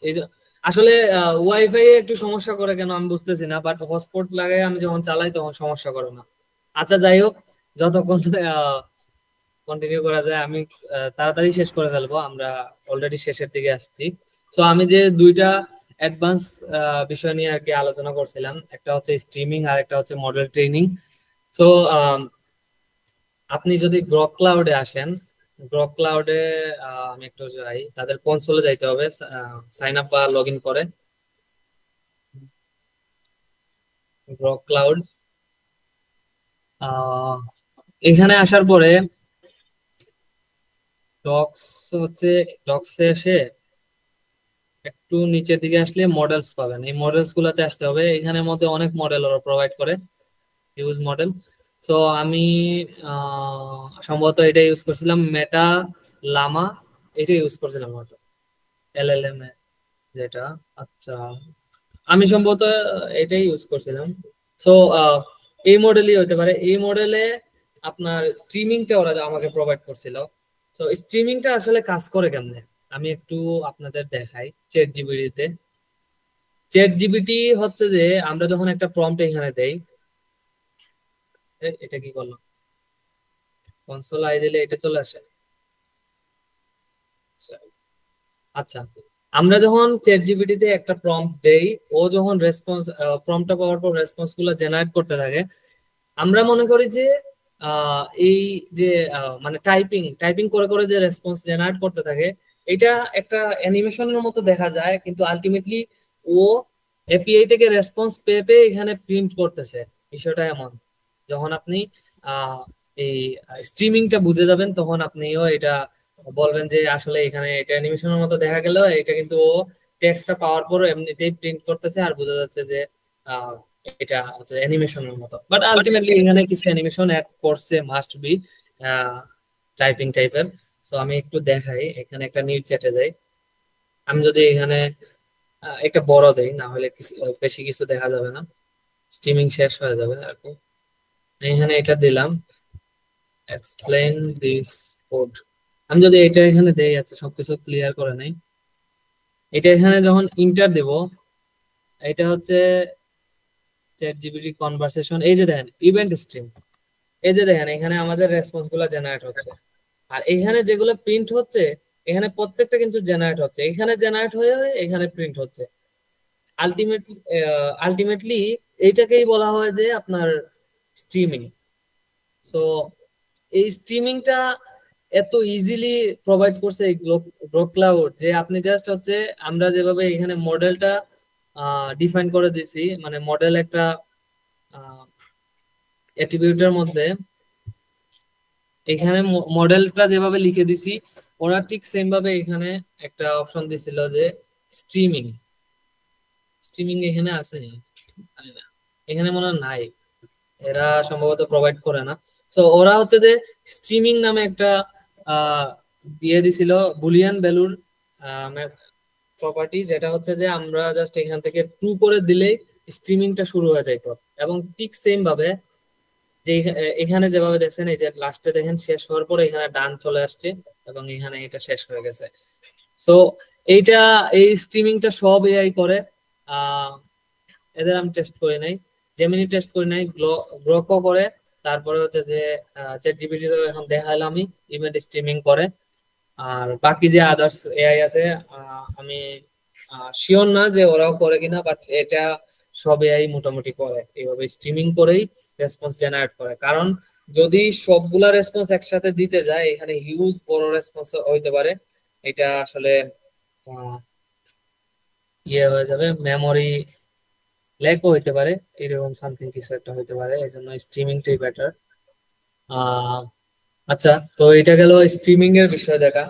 এই যে আসলে ওয়াইফাই একটু সমস্যা করে কেন আমি বুঝতেছি না, বাট হটস্পট লাগাই আমি যখন চালাই তখন সমস্যা করে না। আচ্ছা যাই হোক, যতক্ষণ কন্টিনিউ করা যায়, আমি তাড়াতাড়ি শেষ করে ফেলবো, আমরা অলরেডি শেষের দিকে আসছি। তো আমি যে দুইটা অ্যাডভান্স বিষয় নিয়ে আর কি আলোচনা করছিলাম, একটা হচ্ছে স্ট্রিমিং আর একটা হচ্ছে মডেল ট্রেনিং। সো আপনি যদি গ্রক ক্লাউডে আসেন, গ্রক ক্লাউডে আমি একটু যাই, তাদের কনসোলে যাইতে হবে সাইন আপ বা লগ ইন করে। গ্রক ক্লাউড, এখানে আসার পরে ডক্স হচ্ছে, ডক্সে এসে একটু নিচের দিকে আসলে মডেলস পাবেন, এই মডেলস গুলাতে আসতে হবে। এখানের মধ্যে অনেক মডেল ওরা প্রোভাইড করে, ইউজ মডেল। তো আমি সম্ভবত এটা ইউজ করছিলাম, মেটা লামা, এটা ইউজ করছিলাম হয়তো, এলএলএম এ যেটা। আচ্ছা, আমি সম্ভবত এটাই ইউজ করছিলাম। সো এই মডেলই হতে পারে। এই মডেলে আপনার স্ট্রিমিংটা ওরা আমাকে প্রোভাইড করছিল। সো স্ট্রিমিংটা আসলে কাজ করে কেমনে আমি একটু আপনাদের দেখাই। চ্যাট জিপিটিতে, চ্যাট জিপিটি হচ্ছে যে আমরা যখন একটা প্রম্পট এখানে দেই, এটা কি করলাম, কনসোল আই দিলে এটা চলে আসে। আচ্ছা, আমরা যখন চ্যাট জিপিটিতে একটা প্রম্পট দেই, ও যখন রেসপন্স, প্রম্পটটা পাওয়ার পর রেসপন্স গুলো জেনারেট করতে থাকে, আমরা মনে করি যে এই যে মানে টাইপিং টাইপিং করে করে যে রেসপন্স জেনারেট করতে থাকে, এটা একটা অ্যানিমেশনের মতো দেখা যায়, কিন্তু আলটিমেটলি ও এপিআই থেকে রেসপন্স পেয়ে পেয়ে এখানে প্রিন্ট করতেছে। বিষয়টা এমন, যখন আপনি এই স্ট্রিমিংটা বুঝে যাবেন, তখন আপনিও এটা বলবেন যে আসলে এখানে এটা অ্যানিমেশনের মতো দেখা গেল, এটা কিন্তু ও টেক্সটটা পাওয়ার পর এমনিতেই প্রিন্ট করতেছে, আর বোঝা যাচ্ছে যে এটা হচ্ছে অ্যানিমেশনের মতো। বাট আলটিমেটলি এখানে কিছু অ্যানিমেশন অ্যাড করছে, মাস্ট বি টাইপিং টাইপের। সো আমি একটু দেখাই, এখানে একটা নিউজ চ্যাটে যাই। আমি যদি এখানে একটা বড় দেই, না হলে বেশি কিছু দেখা যাবে না, স্ট্রিমিং শেষ হয়ে যাবে আর কি। এখানে এটা দিলাম, এক্সপ্লেইন দিস কোড। আমি যদি এটা এখানে দেই, আচ্ছা সবকিছু ক্লিয়ার করে নেই, এটা এখানে যখন ইন্টার দেব, এটা হচ্ছে চ্যাট জিপিটি কনভারসেশন, এই যে দেখেন ইভেন্ট স্ট্রিম, এই যে দেখেন এখানে আমাদের রেসপন্স গুলো জেনারেট হচ্ছে, আর এখানে যেগুলো প্রিন্ট হচ্ছে এখানে প্রত্যেকটা কিন্তু জেনারেট হচ্ছে, এখানে জেনারেট হয়ে এখানে প্রিন্ট হচ্ছে। আলটিমেটলি এইটাকেই বলা হয় যে আপনার স্ট্রিমিং। সো এই স্ট্রিমিংটা এত ইজিলি প্রোভাইড করছে এই গ্রোক ক্লাউড, যে আপনি জাস্ট হচ্ছে আমরা যেভাবে এখানে মডেলটা ডিফাইন করে দিছি, মানে মডেল একটা অ্যাট্রিবিউটের মধ্যে এখানে মডেলটা যেভাবে লিখে দিছি, ওরা ঠিক সেম ভাবে এখানে একটা অপশন দিছিল যে স্ট্রিমিং। স্ট্রিমিং এখানে আছে না, এখানে মনে হয় নাই, এরা সম্ভবত প্রোভাইড করে না। সো ওরা হচ্ছে যে স্ট্রিমিং নামে একটা দিয়ে দিছিল বুলিয়ান ভ্যালুর প্রপার্টি, যেটা হচ্ছে যে আমরা জাস্ট এখান থেকে ট্রু করে দিলেই স্ট্রিমিংটা শুরু হয়ে যাইতো। এবং ঠিক সেম ভাবে যে এখানে যেভাবে দেখছেন, এই যে লাস্টে দেখেন শেষ হওয়ার পরে এখানে ডান চলে আসছে এবং এখানে এটা শেষ হয়ে গেছে। সো এইটা এই স্ট্রিমিংটা সব এআই করে। এদের আমি টেস্ট করি নাই, জেমিনি টেস্ট করি নাই, গ্রকও করে, তারপরে হচ্ছে যে চ্যাট জিপিটি তো এখন দেখাইলামই ইভেন্ট স্ট্রিমিং করে। আর বাকি যে আদার্স এআই আছে আমি শিওর না যে ওরাও করে কিনা, বাট এটা সব এআই মোটামুটি করে, এইভাবে স্ট্রিমিং করেই রেসপন্স জেনারেট করে। কারণ যদি সবগুলা রেসপন্স একসাথে দিতে যায় এখানে হিউজ বড় রেসপন্স হইতে পারে, এটা আসলে ইয়ে হয়ে যাবে, মেমোরি ল্যাগও হইতে পারে, এরকম সামথিং কিছু একটা হইতে পারে, এই জন্য স্ট্রিমিংটাই বেটার। আচ্ছা, তো এটা গেল স্ট্রিমিং এর বিষয় দেখা।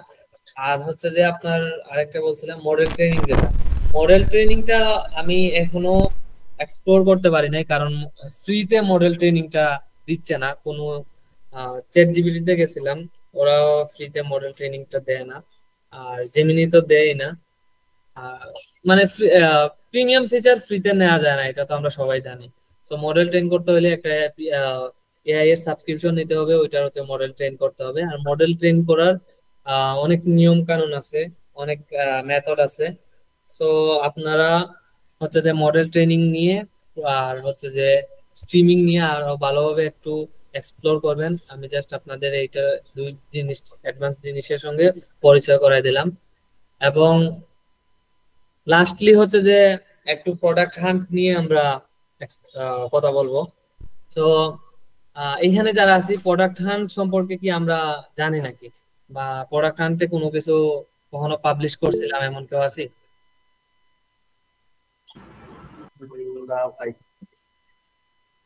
আর হচ্ছে যে আপনার আরেকটা বলছিলাম মডেল ট্রেনিং, যেটা মডেল ট্রেনিংটা আমি এখনো এক্সপ্লোর করতে পারি নাই, কারণ ফ্রিতে মডেল ট্রেনিংটা দিচ্ছে না কোনো। চ্যাট জিপিটিতে গেছিলাম, ওরাও ফ্রিতে মডেল ট্রেনিংটা দেয় না, আর জেমিনি তো দেয় না। মানে প্রিমিয়াম ফিচার ফ্রিতে নেওয়া যায় না, এটা তো আমরা সবাই জানি। সো মডেল ট্রেন করতে হলে একটা এআই এর সাবস্ক্রিপশন নিতে হবে, ওইটার হচ্ছে মডেল ট্রেন করতে হবে। আর মডেল ট্রেন করার অনেক নিয়ম কানুন আছে, অনেক মেথড আছে। সো আপনারা হচ্ছে যে মডেল ট্রেনিং নিয়ে আর হচ্ছে যে স্ট্রিমিং নিয়ে আরো ভালোভাবে একটু এক্সপ্লোর করবেন। আমি জাস্ট আপনাদের এইটা দুই জিনিস, অ্যাডভান্স জিনিসের সঙ্গে পরিচয় করাই দিলাম। এবং লাস্টলি হচ্ছে যে একটু প্রোডাক্ট হান্ট নিয়ে আমরা কথা বলবো। তো এইখানে যারা আছি, প্রোডাক্ট হান্ট সম্পর্কে কি আমরা জানি নাকি, বা প্রোডাক্ট হান্টে কোনো কিছু কখনো পাবলিশ করছিলাম এমন কেউ আছি?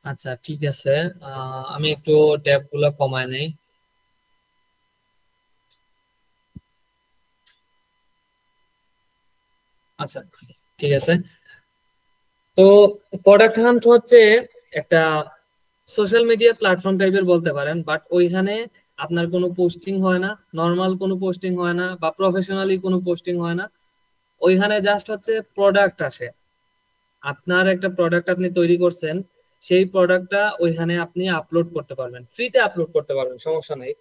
আচ্ছা, ঠিক আছে, আমি একটু ট্যাব গুলো কমায় নেই। আচ্ছা, ঠিক আছে। তো প্রোডাক্ট হান্ট হচ্ছে একটা সোশ্যাল মিডিয়া প্ল্যাটফর্ম টাইপের বলতে পারেন, বাট ওইখানে আপনার কোনো পোস্টিং হয় না, নর্মাল কোনো পোস্টিং হয় না, বা প্রফেশনালি কোনো পোস্টিং হয় না। ওইখানে জাস্ট হচ্ছে প্রোডাক্ট আসে, আপনার একটা প্রোডাক্ট আপনি তৈরি করছেন, সেই প্রোডাক্টটা ওইখানে আপনি আপলোড করতে পারবেন, ফ্রিতে আপলোড করতে পারবেন, সমস্যা নেই।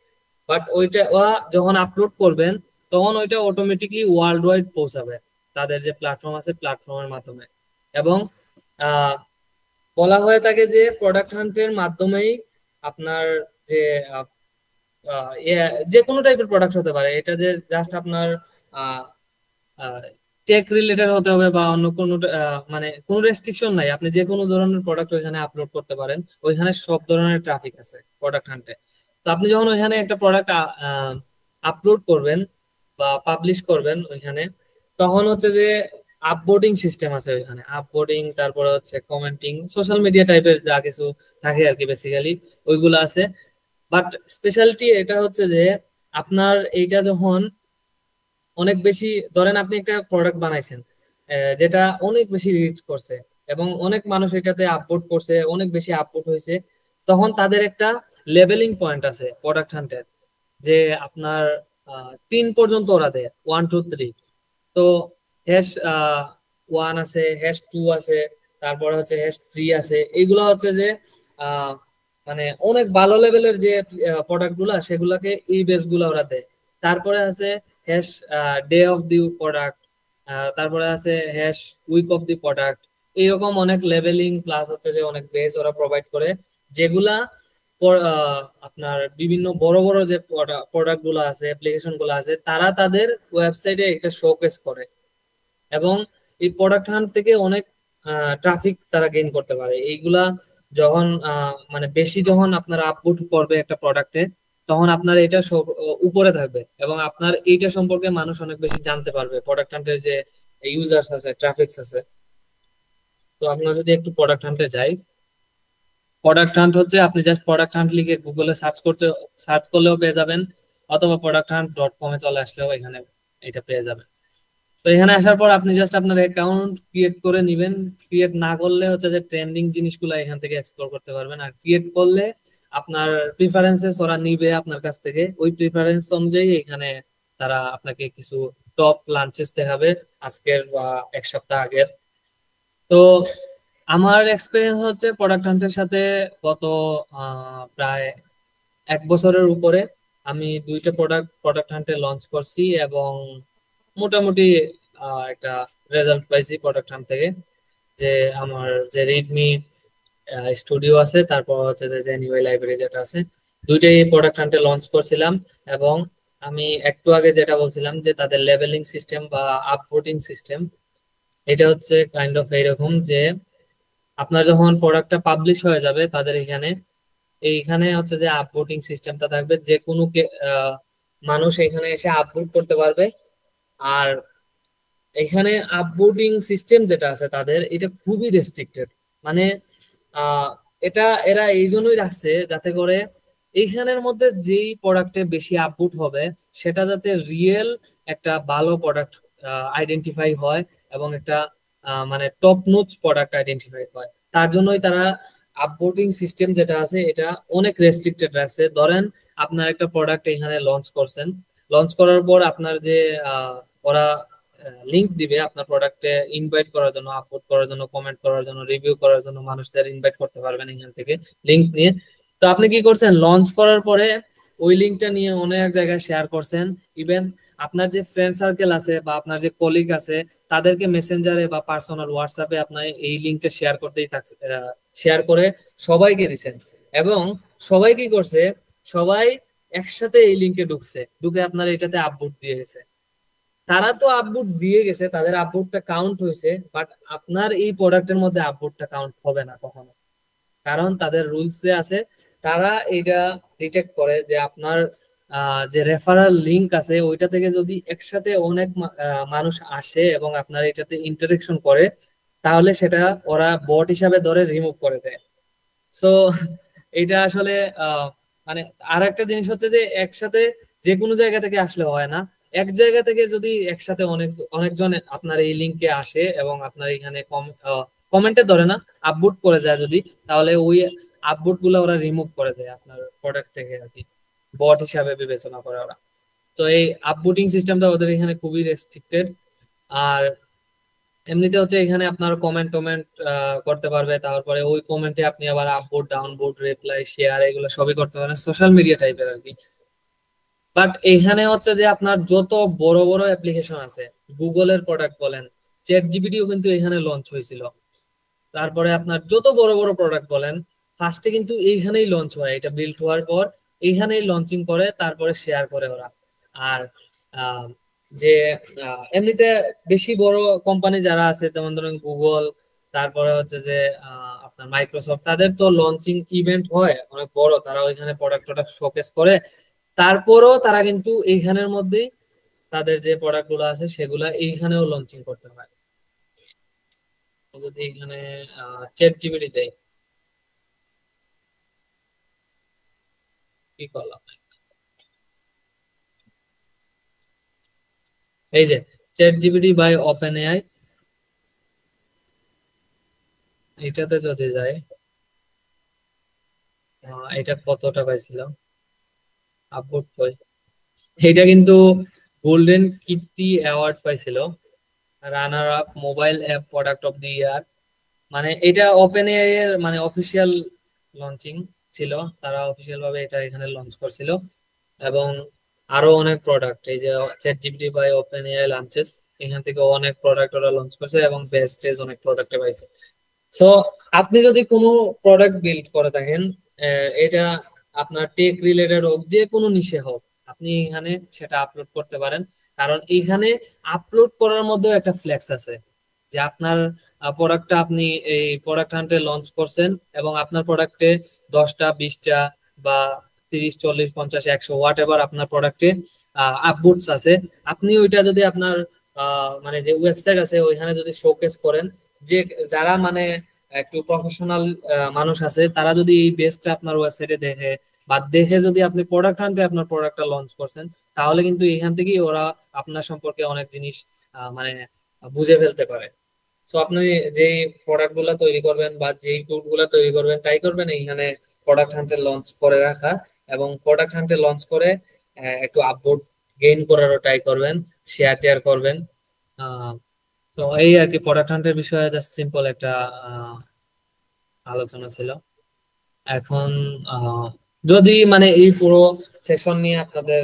বাট ওইটা যখন আপলোড করবেন তখন ওইটা অটোমেটিকলি ওয়ার্ল্ড ওয়াইড পৌঁছাবে তাদের যে প্ল্যাটফর্ম আছে প্ল্যাটফর্মের মাধ্যমে। এবং বলা হয়ে থাকে যে প্রোডাক্ট হান্টের মাধ্যমেই আপনার যে যে কোনো টাইপের প্রোডাক্ট হতে পারে, এটা যে জাস্ট আপনার টেক রিলেটেড হতে হবে বা অন্য কোনো মানে কোনো রেস্ট্রিকশন নাই, আপনি যে কোনো ধরনের প্রোডাক্ট ওইখানে আপলোড করতে পারেন। ওইখানে সব ধরনের ট্রাফিক আছে প্রোডাক্ট হান্টে। তো আপনি যখন ওইখানে একটা প্রোডাক্ট আপলোড করবেন বা পাবলিশ করবেন ওইখানে, তখন হচ্ছে যে আপবোর্ডিং সিস্টেম আছে ওইখানে, আপবোর্ডিং, তারপরে হচ্ছে কমেন্টিং, সোশ্যাল মিডিয়া টাইপের যা কিছু থাকে আর কি বেসিক্যালি ওইগুলো আছে। বাট স্পেশালিটি এটা হচ্ছে যে আপনার এইটা যখন অনেক বেশি, ধরেন আপনি একটা প্রোডাক্ট বানাইছেন যেটা অনেক বেশি রিচ করছে এবং অনেক মানুষ এটাতে আপলোড করছে, অনেক বেশি আপলোড হয়েছে, তখন তাদের একটা লেভেলিং পয়েন্ট আছে প্রোডাক্ট হান্টের, যে আপনার 3 পর্যন্ত ওরা দেয়, 1 2 3। তো #1 আছে, #2 আছে, তারপরে হচ্ছে #3 আছে। এইগুলো হচ্ছে যে মানে অনেক ভালো লেভেলের যে প্রোডাক্ট গুলা, সেগুলাকে এই বেস গুলা ওরা দেয়। তারপরে আছে ডে অফ দি প্রোডাক্ট, তারপরে আছে উইক অফ দি প্রোডাক্ট। এইরকম অনেক লেভেলিং প্লাস হচ্ছে যে অনেক বেস ওরা প্রোভাইড করে, যেগুলা আপনার বিভিন্ন বড় বড় যে প্রোডাক্ট গুলো আছে, অ্যাপ্লিকেশন গুলো আছে, তারা তাদের ওয়েবসাইটে একটা শোকেস করে এবং এই প্রোডাক্ট হান্ট থেকে অনেক ট্রাফিক তারা গেইন করতে পারে। এইগুলা যখন মানে বেশি যখন আপনার আপলোড করবে একটা প্রোডাক্টে, তখন আপনার এটা উপরে থাকবে এবং আপনার এইটা সম্পর্কে মানুষ অনেক বেশি জানতে পারবে, প্রোডাক্ট হান্টের যে ইউজার্স আছে, ট্রাফিকস আছে। তো আপনার যদি একটু প্রোডাক্ট হান্টে যাই, প্রোডাক্ট হান্ট হচ্ছে আপনি জাস্ট প্রোডাক্ট হান্ট লিখে গুগলে সার্চ করলেও পেয়ে যাবেন, অথবা producthunt.com এ চলে আসলেও এখানে এটা পেয়ে যাবেন। তো এখানে আসার পর আপনি জাস্ট আপনার অ্যাকাউন্ট ক্রিয়েট করে নিবেন। ক্রিয়েট না করলে হচ্ছে যে ট্রেন্ডিং জিনিসগুলো এখান থেকে এক্সপ্লোর করতে পারবেন, আর ক্রিয়েট করলে আপনার প্রিফারেন্সেস ওরা নিবে আপনার কাছ থেকে, ওই প্রিফারেন্স অনুযায়ী এখানে তারা আপনাকে কিছু টপ লাঞ্চেস দেখাবে আজকের বা এক সপ্তাহ আগের। তো আমার এক্সপিরিয়েন্স হচ্ছে প্রোডাক্ট হান্টের সাথে গত প্রায় 1 বছরের উপরে আমি 2টা প্রোডাক্ট হান্টে লঞ্চ করছি এবং মোটামুটি একটা রেজাল্ট পাইছি প্রোডাক্ট হান্ট থেকে। যে আমার যে রেডমি স্টুডিও আছে, তারপর হচ্ছে যে জেনিউই লাইব্রেরি যেটা আছে, দুইটাই প্রোডাক্ট হান্টে লঞ্চ করছিলাম। এবং আমি একটু আগে যেটা বলছিলাম যে তাদের লেভেলিং সিস্টেম বা আপভোটিং সিস্টেম, এটা হচ্ছে কাইন্ড অফ এইরকম যে আপনার যখন প্রোডাক্টটা পাবলিশ হয়ে যাবে তাদের এইখানে হচ্ছে যে আপভোটিং সিস্টেমটা থাকবে, যে কোনো মানুষ এখানে এসে আপভোট করতে পারবে। আর এখানে আপভোটিং সিস্টেম যেটা আছে তাদের, এটা খুবই রেস্ট্রিক্টেড। মানে এটা এরা এই জন্যই রাখছে যাতে করে এইখানের মধ্যে যেই প্রোডাক্টে বেশি আপভোট হবে সেটা যাতে রিয়েল একটা ভালো প্রোডাক্ট আইডেন্টিফাই হয় এবং একটা মানে টপ নোচ প্রোডাক্ট আইডেন্টিফাই হয়। তার জন্যই তারা আপভোটিং সিস্টেম যেটা আছে এটা অনেক রেস্ট্রিক্টেড রাখছে। ধরেন আপনার একটা প্রোডাক্ট এখানে লঞ্চ করছেন, লঞ্চ করার পর আপনার যে ওরা লিংক দিবে আপনার প্রোডাক্টে ইনভাইট করার জন্য, আপলোড করার জন্য, কমেন্ট করার জন্য, রিভিউ করার জন্য মানুষদের ইনভাইট করতে পারবেন এখান থেকে লিংক নিয়ে। তো আপনি কি করছেন, লঞ্চ করার পরে ওই লিংকটা নিয়ে অনেক জায়গায় শেয়ার করছেন। ইভেন আপনার যে ফ্রেন্ড সার্কেল আছে বা আপনার যে কলিগ আছে তাদেরকে মেসেঞ্জারে বা পার্সোনাল হোয়াটসঅ্যাপে আপনার এই লিংকটা শেয়ার করে সবাইকে দিচ্ছেন। এবং সবাই কি করছে, সবাই একসাথে এই লিংকে ঢুকে আপনার এটাতে আপভোট দিয়ে গেছে। তারা তো আপভোট দিয়ে গেছে, তাদের আপভোটটা কাউন্ট হয়েছে, বাট আপনার এই প্রোডাক্টের মধ্যে আপভোটটা কাউন্ট হবে না কখনো, কারণ তাদের রুলসে আছে। তারা এটা ডিটেক্ট করে যে আপনার যে রেফারাল লিংক আছে ওইটা থেকে যদি একসাথে অনেক মানুষ আসে এবং আপনার এটাতে ইন্টারেকশন করে, তাহলে সেটা ওরা বট হিসাবে ধরে রিমুভ করে দেয়। সো এটা আসলে মানে আর একটা জিনিস হচ্ছে যে একসাথে যে কোনো জায়গা থেকে আসলে হয় না, এক জায়গা থেকে যদি একসাথে অনেকজন আপনার এই লিংকে আসে এবং আপনার এখানে কমেন্টে ধরে না আপভোট করে যায় যদি, তাহলে ওই আপভোট গুলো ওরা রিমুভ করে দেয় আপনার প্রোডাক্ট থেকে আর কি, বট হিসাবে বিবেচনা করে ওরা। তো এই আপভোটিং সিস্টেমটা ওদের এখানে খুবই রেস্ট্রিক্টেড। আর এমনিতে হচ্ছে এখানে আপনার কমেন্ট করতে পারবে, তারপরে ওই কমেন্টে আপনি আবার আপভোট, ডাউনভোট, রিপ্লাই, শেয়ার এগুলো সবই করতে পারেন, সোশ্যাল মিডিয়া টাইপের আর কি। বাট এখানে হচ্ছে যে আপনার যত বড় বড় অ্যাপ্লিকেশন আছে, গুগলের প্রোডাক্ট বলেন, চ্যাট জিপিটিও কিন্তু এখানে লঞ্চ হয়েছিল। তারপরে আপনার যত বড় বড় প্রোডাক্ট বলেন, ফার্স্টে কিন্তু এইখানেই লঞ্চ হয়, এটা বিল্ড হওয়ার পর এইখানেই লঞ্চিং করে, তারপরে শেয়ার করে ওরা। আর যে এমনিতে বেশি বড় কোম্পানি যারা আছে, যেমন ধরুন গুগল, তারপরে হচ্ছে যে আপনার মাইক্রোসফট, তাদের তো লঞ্চিং ইভেন্ট হয় অনেক বড়, তারা ওইখানে প্রোডাক্ট শোকেস করে, তারপরও তারা কিন্তু এইখানের মধ্যেই তাদের যে প্রোডাক্ট গুলো আছে সেগুলা এইখানেও লঞ্চিং করতে হয়। যদি এখানে চ্যাট জিপিটি দেয়, কি করলাম, এই যে ChatGPT by OpenAI, এটাতে যদি যায়, এটা কতটা পাইছিলাম আপভোট কই, এটা কিন্তু গোল্ডেন কীর্তি অ্যাওয়ার্ড পাইছিল, runner up mobile app product of the year. মানে এটা ওপেন এআই এর মানে অফিসিয়াল লঞ্চিং ছিল, তারা অফিসিয়াল ভাবে এটা এখানে লঞ্চ করছিল। এবং আরো অনেক প্রোডাক্ট, এই যে ChatGPT by OpenAI launches, এখান থেকে অনেক প্রোডাক্ট ওরা লঞ্চ করছে এবং বেস্টেজ অনেক প্রোডাক্টে পাইছে। সো আপনি যদি কোনো প্রোডাক্ট বিল্ড করে থাকেন, এটা আপনার টেক রিলেটেড হোক, যে কোনো নিশে হোক, আপনি এখানে সেটা আপলোড করতে পারেন। কারণ এইখানে আপলোড করার মধ্যে একটা ফ্লেক্স আছে যে আপনার প্রোডাক্টটা আপনি এই প্রোডাক্ট হান্টে লঞ্চ করছেন এবং আপনার প্রোডাক্টে 10টা 20টা বা 30 40 50 100 হোয়াট এভার আপনার প্রোডাক্টে আপভোটস আছে। আপনি ওইটা যদি আপনার মানে যে ওয়েবসাইট আছে ওইখানে যদি শোকেস করেন, যে যারা মানে একটু প্রফেশনাল মানুষ আছে তারা যদি এই বেসটা আপনার ওয়েবসাইটে দেখে বা দেখে যদি আপনি প্রোডাক্ট হান্টে আপনার প্রোডাক্টটা লঞ্চ করছেন, তাহলে কিন্তু এখান থেকেই ওরা আপনার সম্পর্কে অনেক জিনিস মানে বুঝে ফেলতে পারে। সো আপনি যে প্রোডাক্ট গুলা তৈরি করবেন বা যে টুল গুলা তৈরি করবেন, ট্রাই করবেন এইখানে প্রোডাক্ট হান্টে লঞ্চ করে রাখা, এবং প্রোডাক্ট হান্টে লঞ্চ করে একটু আপভোট গেইন করারও ট্রাই করবেন, শেয়ার টেয়ার করবেন। তো এই আর কি প্রোডাক্ট হান্টের বিষয়ে জাস্ট সিম্পল একটা আলোচনা ছিল। এখন যদি মানে এই পুরো সেশন নিয়ে আপনাদের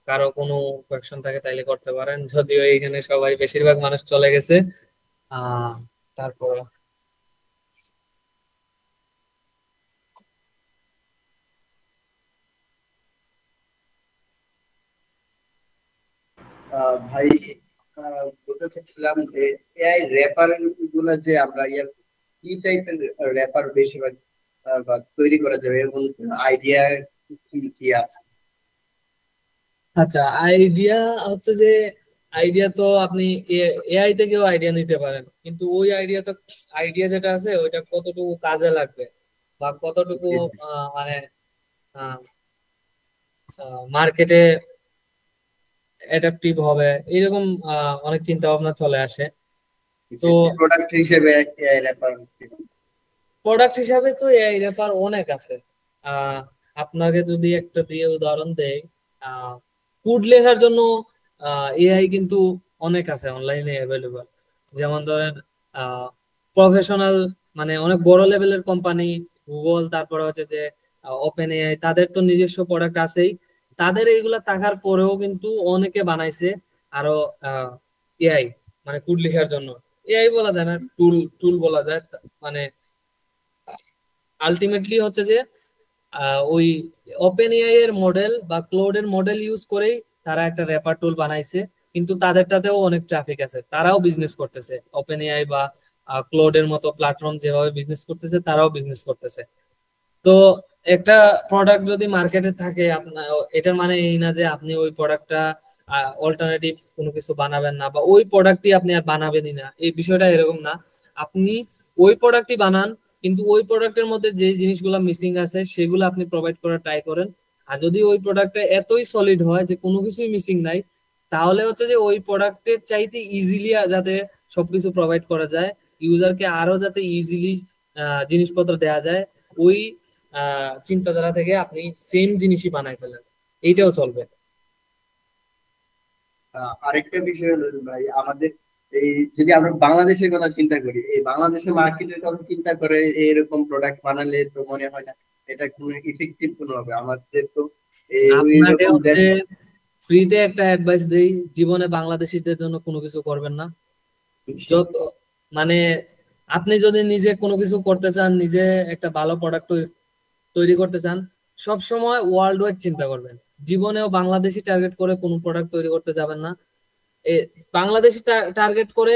কারো কোনো কোয়েকশন থাকে তাইলে করতে পারেন, যদিও এখানে সবাই বেশিরভাগ মানুষ চলে গেছে। তারপর ভাই বলতে চাচ্ছিলাম যে এআই র্যাপার গুলা যে আমরা কি টাইপের র্যাপার বেশিরভাগ বা তৈরি করা যাবে এবং আইডিয়া কি কি আছে? আচ্ছা, আইডিয়া হচ্ছে যে আইডিয়া তো আপনি এআই থেকেও আইডিয়া নিতে পারেন, কিন্তু ওই আইডিয়া যেটা আছে ওইটা কতটুকু কাজে লাগবে বা কতটুকু জি, জি। মানে মার্কেটে অ্যাডাপটিভ হবে, এরকম অনেক চিন্তা ভাবনা চলে আসে। তো প্রোডাক্ট হিসেবে এআই র্যাপার প্রোডাক্ট হিসাবে তো এআই র্যাপার অনেক আছে। আপনাকে যদি একটা দিয়ে উদাহরণ দেই, কোড লেখার জন্য এআই কিন্তু অনেক আছে অনলাইনে অ্যাভেলেবল। যেমন ধরেন প্রফেশনাল মানে অনেক বড় লেভেলের কোম্পানি, গুগল, তারপরে হচ্ছে যে ওপেন এআই, তাদের তো নিজস্ব প্রোডাক্ট আছেই। তাদের এইগুলা থাকার পরেও কিন্তু অনেকে বানাইছে আরো এআই, মানে কোড লেখার জন্য। এআই বলা যায় না, টুল টুল বলা যায়। মানে আলটিমেটলি হচ্ছে যে ওই ওপেন এআই এর মডেল বা ক্লাউড এর মডেল ইউজ করেই তারা একটা র্যাপার টুল বানাইছে, কিন্তু তাদেরটাতেও অনেক ট্রাফিক আছে, তারাও বিজনেস করতেছে। ওপেন এআই বা ক্লাউড এর মতো প্ল্যাটফর্ম যেভাবে বিজনেস করতেছে তারাও বিজনেস করতেছে। তো একটা প্রোডাক্ট যদি মার্কেটে থাকে আপনার, এটার মানে এই না যে আপনি ওই প্রোডাক্টটা অল্টারনেটিভ কোনো কিছু বানাবেন না বা ওই প্রোডাক্টই আপনি আর বানাবেনই না, এই বিষয়টা এরকম না। আপনি ওই প্রোডাক্টই বানান, কিন্তু ওই প্রোডাক্টের মধ্যে যে জিনিসগুলো মিসিং আছে সেগুলো আপনি প্রোভাইড করার ট্রাই করেন। আর যদি ওই প্রোডাক্টটা এতই সলিড হয় যে কোনো কিছুই মিসিং নাই, তাহলে হচ্ছে যে ওই প্রোডাক্টের চাইতে ইজিলি যাতে সবকিছু প্রোভাইড করা যায়, ইউজারকে আরো যাতে ইজিলি জিনিসপত্র দেওয়া যায়, ওই চিন্তাধারা থেকে আপনি সেম জিনিসই বানাই ফেলেন, এইটাও চলবে। আরেকটা বিষয় হলো ভাই, আমাদের এই যদি আমরা বাংলাদেশের কথা চিন্তা করি, এই বাংলাদেশের মার্কেটের কথা চিন্তা করে এরকম প্রোডাক্ট বানালে তো মনে হয় না এটা কোনো ইফেক্টিভ কোনো হবে। আমাদের তো আপনাকে এইরকম হচ্ছে ফ্রিতে একটা অ্যাডভাইস দেই, জীবনে বাংলাদেশিদের জন্য কোনো কিছু করবেন না। যত মানে আপনি যদি নিজে কোনো কিছু করতে চান, নিজে একটা ভালো প্রোডাক্ট তৈরি করতে চান, সব সময় ওয়ার্ল্ড ওয়াইড চিন্তা করবেন। জীবনেও বাংলাদেশি টার্গেট করে কোনো প্রোডাক্ট তৈরি করতে যাবেন না। বাংলাদেশি টার্গেট করে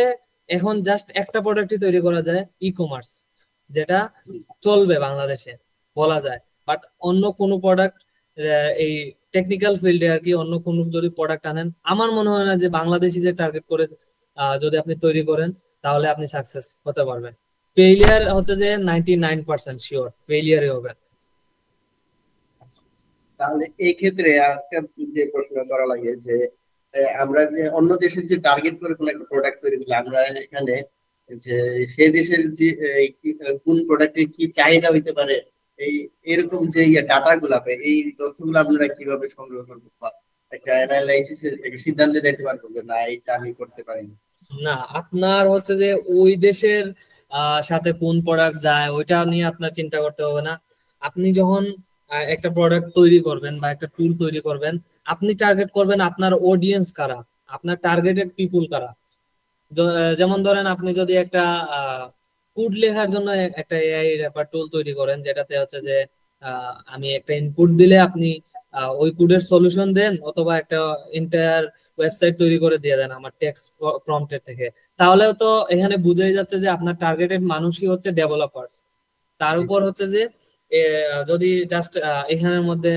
এখন জাস্ট একটা প্রোডাক্টই তৈরি করা যায়, ই কমার্স, যেটা চলবে বাংলাদেশে বলা যায়। বাট অন্য কোনো প্রোডাক্ট এই টেকনিক্যাল ফিল্ডে আর কি অন্য কোনো যদি প্রোডাক্ট আনেন, আমার মনে হয় না যে বাংলাদেশি যে টার্গেট করে যদি আপনি তৈরি করেন তাহলে আপনি সাকসেস হতে পারবেন। ফেইলিয়ার হচ্ছে যে 99% শিওর ফেইলিয়ারই হবে। তাহলে এই ক্ষেত্রে আরেকটা যে প্রশ্ন করা লাগে যে আমরা যে অন্য দেশের যে টার্গেট করে কোন একটা প্রোডাক্ট তৈরি করলে আমরা এখানে যে সেই দেশের যে কোন প্রোডাক্টের কি চাহিদা হইতে পারে, এরকম যে ডাটা গুলা এই তথ্যগুলো আমরা কিভাবে সংগ্রহ করবো বা একটা অ্যানালাইসিস থেকে সিদ্ধান্তে যাইতে পারবো যে না এটা আমি করতে পারি না, আপনার হচ্ছে যে ওই দেশের সাথে কোন প্রোডাক্ট যায় ওইটা নিয়ে আপনার চিন্তা করতে হবে না। আপনি যখন একটা প্রোডাক্ট তৈরি করবেন বা একটা টুল তৈরি করবেন, আপনি টার্গেট করবেন আপনার অডিয়েন্স কারা, আপনার টার্গেটেড পিপুল কারা। যেমন ধরেন আপনি যদি একটা কোড লেখার জন্য একটা এআই র্যাপার টুল তৈরি করেন, যেটাতে হচ্ছে যে আমি একটা ইনপুট দিলে আপনি ওই কোডের সলিউশন দেন, অথবা একটা এন্টায়ার ওয়েবসাইট তৈরি করে দিয়ে দেন আমার টেক্সট প্রম্পটের থেকে। তাহলে তো এখানে বুঝাই যাচ্ছে যে আপনার টার্গেটেড মানুষই হচ্ছে ডেভেলপার্স। তার উপর হচ্ছে যে যদি জাস্ট এখানের মধ্যে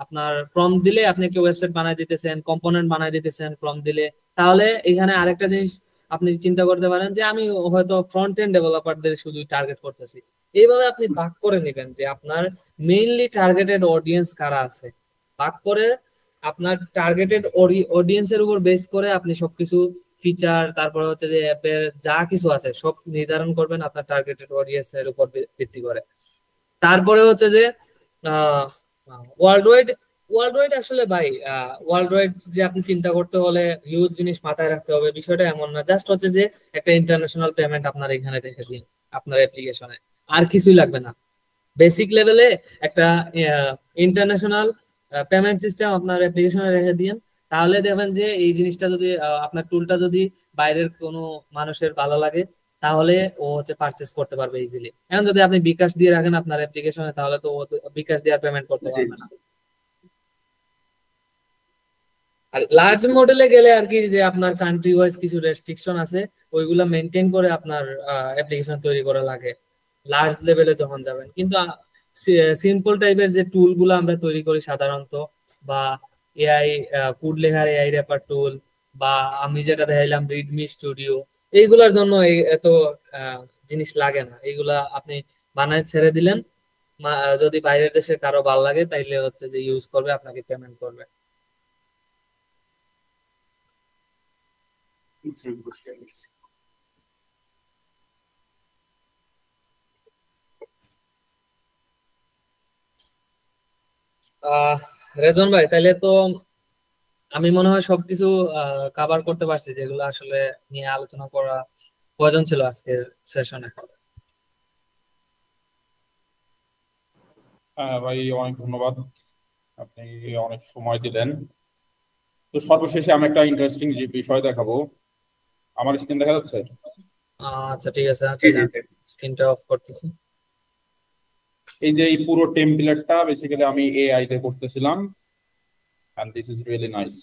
আপনার প্রম্পট দিলে আপনি একটা ওয়েবসাইট বানাই দিতেছেন, কম্পোনেন্ট বানাই দিতেছেন প্রম্পট দিলে, তাহলে এখানে আরেকটা জিনিস আপনি চিন্তা করতে পারেন যে আমি হয়তো ফ্রন্ট এন্ড ডেভেলপারদের শুধু টার্গেট করতেছি। এইভাবে আপনি ভাগ করে নেবেন যে আপনার মেইনলি টার্গেটেড অডিয়েন্স কারা আছে, ভাগ করে আপনার টার্গেটেড অডিয়েন্সের উপর বেস করে আপনি সবকিছু ফিচার, তারপরে হচ্ছে যে অ্যাপের যা কিছু আছে সব নির্ধারণ করবেন আপনার টার্গেটেড অডিয়েন্সের উপর ভিত্তি করে। তারপরে হচ্ছে যে ওয়ার্ল্ড ওয়াইড, ওয়ার্ল্ড ওয়াইড আসলে ভাই ওয়ার্ল্ড ওয়াইড যে আপনি চিন্তা করতে হলে হিউজ জিনিস মাথায় রাখতে হবে, বিষয়টা এমন না। জাস্ট হচ্ছে যে একটা ইন্টারন্যাশনাল পেমেন্ট আপনার এখানে রেখে দিন আপনার অ্যাপ্লিকেশনে, আর কিছুই লাগবে না। বেসিক লেভেলে একটা ইন্টারন্যাশনাল পেমেন্ট সিস্টেম আপনার অ্যাপ্লিকেশনে রেখে দিন, তাহলে দেখবেন যে এই জিনিসটা যদি আপনার টুলটা যদি বাইরের কোনো মানুষের ভালো লাগে, তাহলে ও হচ্ছে পারচেস করতে পারবে ইজিলি। এখন যদি আপনি বিকাশ দিয়ে রাখেন আপনার অ্যাপ্লিকেশনে, তাহলে তো ও বিকাশ দিয়ে পেমেন্ট করতে পারবে না। আর লার্জ মডেলে গেলে আর কি, যে আপনার কান্ট্রি ওয়াইজ কিছু রেস্ট্রিকশন আছে, ওইগুলা মেনটেন করে আপনার অ্যাপ্লিকেশন তৈরি করা লাগে লার্জ লেভেলে যখন যাবেন। কিন্তু সিম্পল টাইপের যে টুল গুলো আমরা তৈরি করি সাধারণত, বা এআই কোড লেখার এআই র্যাপার টুল, বা আমি যেটা দেখাইলাম রিডমি স্টুডিও, এইগুলার জন্য এত জিনিস লাগে না। এইগুলা আপনি বানায় ছেড়ে দিলেন, যদি বাইরের দেশে কারো ভালো লাগে তাইলে হচ্ছে যে ইউজ করবে, আপনাকে পেমেন্ট করবে। বুঝতে পারছি। রেজন ভাই, তাইলে তো আমি মনে হয় সবকিছু কভার করতে পারছি যেগুলো আসলে নিয়ে আলোচনা করা প্রয়োজন ছিল আজকের সেশনে। হ্যাঁ ভাই, অনেক ধন্যবাদ, আপনি অনেক সময় দিলেন। তো সর্বশেষে আমি একটা ইন্টারেস্টিং যে বিষয় দেখাবো। আমার স্ক্রিন দেখা যাচ্ছে? আচ্ছা ঠিক আছে, জি জি স্ক্রিনটা অফ করতেছি। এই যে এই পুরো টেমপ্লেটটা বেসিক্যালি আমি এআই তে করতেছিলাম, and this is really nice.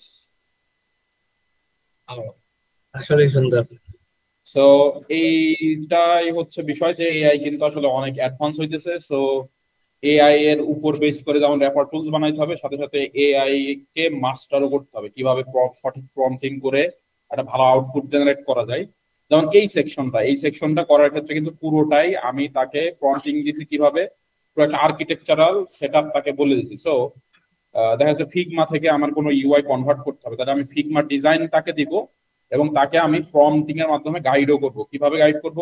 আসলে সুন্দর। সো এইটাই হচ্ছে বিষয় যে এআই কিন্তু আসলে অনেক অ্যাডভান্স হইতেছে। সো এআই এর উপর বেস করে যেমন র্যাপার টুলস বানাইতে হবে, সাথে সাথে এআই কে মাস্টারও করতে হবে কিভাবে সঠিক প্রম্পটিং করে একটা ভালো আউটপুট জেনারেট করা যায়। যেমন এই সেকশনটা করার ক্ষেত্রে কিন্তু পুরোটাই আমি তাকে প্রম্পটিং দিয়েছি কিভাবে, পুরো একটা আর্কিটেকচারাল সেটআপ তাকে বলে দিয়েছি। সো দেখা যাচ্ছে ফিগমা থেকে আমার কোনো ইউআই কনভার্ট করতে হবে, তাহলে আমি ফিগমা ডিজাইন তাকে দিব এবং তাকে আমি প্রম্পটিং এর মাধ্যমে গাইডও করব। কিভাবে গাইড করব,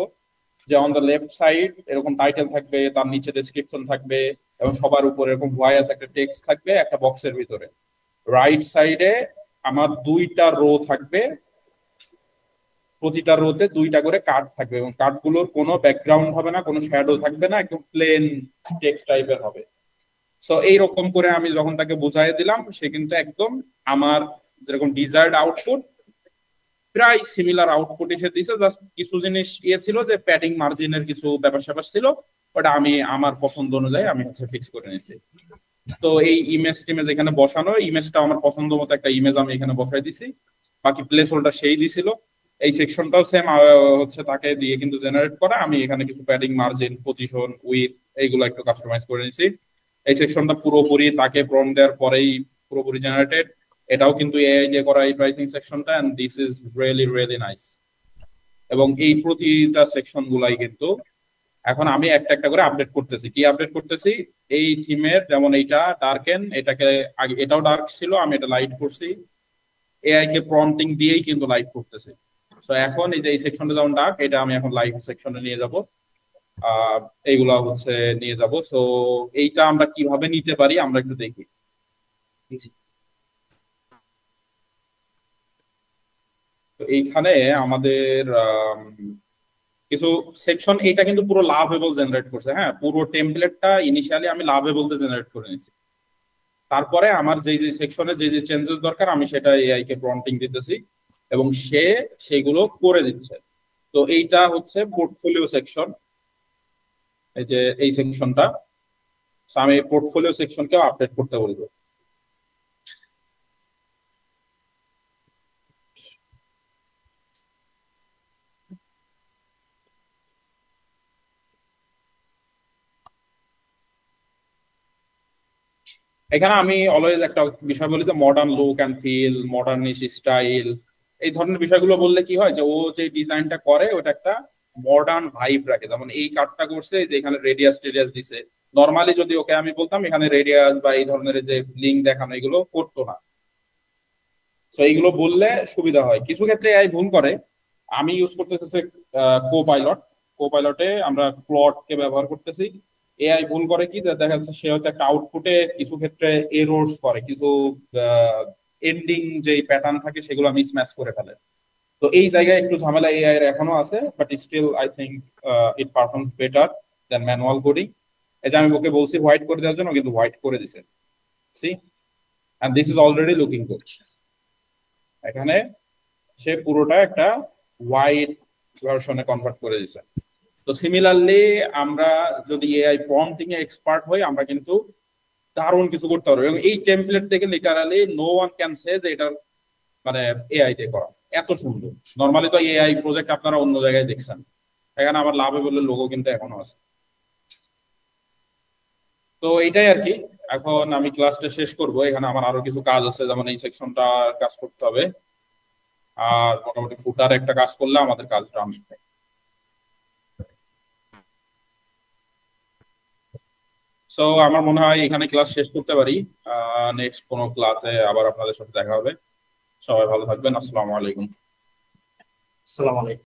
যে অন দ্য লেফট সাইড এরকম টাইটেল থাকবে, তার নিচে ডেসক্রিপশন থাকবে, এবং সবার উপরে এরকম ভয়েস একটা টেক্সট থাকবে একটা বক্সের ভিতরে। রাইট সাইডে আমার 2টা রো থাকবে, প্রতিটা রোতে 2টা করে কার্ড থাকবে, এবং কার্ডগুলোর কোনো ব্যাকগ্রাউন্ড হবে না, কোনো শ্যাডো থাকবে না, একদম প্লেন টেক্সট টাইপের হবে। সো এইরকম করে আমি যখন তাকে বুঝাই দিলাম, সে কিন্তু একদম আমার যেরকম ডিজায়ার্ড আউটপুট প্রায় সিমিলার আউটপুট এসে দিয়েছে। জাস্ট কিছু জিনিস ছিল যে প্যাডিং মার্জিনের কিছু ব্যাপার স্যাপার ছিল, ওটা আমি আমার পছন্দ অনুযায়ী আমি হচ্ছে ফিক্স করে নিয়েছি। তো এই টিমেজ এখানে বসানো, ইমেজটা আমার পছন্দ মতো একটা ইমেজ আমি এখানে বসাই দিছি, বাকি প্লেস হোল্ডার সেই দিছিল। এই সেকশনটাও সেম হচ্ছে তাকে দিয়ে কিন্তু জেনারেট করা। আমি এখানে কিছু প্যাডিং মার্জিন, পজিশন, উইথ এইগুলো একটু কাস্টমাইজ করে নিয়েছি। এই সেকশনটা পুরোপুরি তাকে প্রম্পট দেওয়ার পরেই পুরোপুরি জেনারেটেড। এটাও কিন্তু এআই দিয়ে করা এই প্রাইসিং সেকশনটা, and this is really nice. এবং এই প্রতিটা সেকশন গুলাই কিন্তু এখন আমি একটা একটা করে আপডেট করতেছি। কি আপডেট করতেছি, এই থিমের যেমন এইটা ডার্কেন, এটাকে আগে এটাও ডার্ক ছিল, আমি এটা লাইট করছি, এআই কে প্রম্পটিং দিয়েই কিন্তু লাইট করতেছি। সো এখন এই যে এই সেকশনটা যেমন ডার্ক, এটা আমি এখন লাইট সেকশনে নিয়ে যাব, এইগুলা হচ্ছে নিয়ে যাব। সো এইটা আমরা কিভাবে নিতে পারি আমরা একটু দেখি। তো এইখানে আমাদের কিছু সেকশন, এটা কিন্তু পুরো লাভেবল জেনারেট করছে। হ্যাঁ, পুরো টেমপ্লেটটা ইনিশিয়ালি আমি লাভেবল দিয়ে জেনারেট করে নিয়েছি। তারপরে আমার যে যে সেকশনে যে যে চেঞ্জেস দরকার আমি সেটা এআই কে প্রম্পটিং দিতেছি এবং সে সেগুলো করে দিচ্ছে। তো এইটা হচ্ছে পোর্টফোলিও সেকশন। এই যে এই সেকশনটা, আমি পোর্টফোলিও সেকশনকেও আপডেট করতে বলবো। এখানে আমি অলওয়েজ একটা বিষয় বলি যে modern look and feel, modernish style, এই ধরনের বিষয়গুলো বললে কি হয় যে ও যে ডিজাইনটা করে ওটা একটা মডার্ন ভাইব রাখে। যেমন এই কার্ডটা করছে যে এখানে রেডিয়াস টেরিয়াস দিছে, নর্মালি যদি ওকে আমি বলতাম এখানে রেডিয়াস বা এই ধরনের যে লিঙ্ক দেখানো এগুলো করতো না। তো এইগুলো বললে সুবিধা হয়। কিছু ক্ষেত্রে এআই ভুল করে। আমি ইউজ করতেছি কোপাইলট, কোপাইলটে আমরা ক্লডকে ব্যবহার করতেছি। এআই ভুল করে কি যে দেখা যাচ্ছে সে হয়তো একটা আউটপুটে কিছু ক্ষেত্রে এরর্স করে, কিছু এন্ডিং যে প্যাটার্ন থাকে সেগুলো মিসম্যাচ করে ফেলে। তো এই জায়গায় একটু ঝামেলা এআই এর এখনো আছে, but still I think it performs better than manual coding. এই যে আমি ওকে বলছি হোয়াইট করে দেওয়ার জন্য, কিন্তু হোয়াইট করে দিছে। See, and this is already looking good. এখানে সে পুরোটা একটা হোয়াইট ভার্সনে কনভার্ট করে দিছে। তো সিমিলারলি আমরা যদি এআই প্রম্পটিং এ এক্সপার্ট হই আমরা কিন্তু দারুণ কিছু করতে পারবো। এবং এই টেমপ্লেট থেকে literally no one can say যে এটা মানে এআই দিয়ে করা এত সুন্দর। নর্মালি তো এআই প্রজেক্ট আপনারা অন্য জায়গায় দেখছেন, এখানে আমার লাভে বলে লোগো কিন্তু এখনো আছে। তো এইটাই আর কি। এখন আমি ক্লাসটা শেষ করব, এখানে আমার আরো কিছু কাজ আছে, যেমন এই সেকশনটা কাজ করতে হবে, আর মোটামুটি ফুটার একটা কাজ করলে আমাদের কাজটা আমি। সো আমার মনে হয় এখানে ক্লাস শেষ করতে পারি। নেক্সট কোনো ক্লাসে আবার আপনাদের সাথে দেখা হবে। সবাই ভালো থাকবেন। আসসালামু আলাইকুম। আসসালামু আলাইকুম।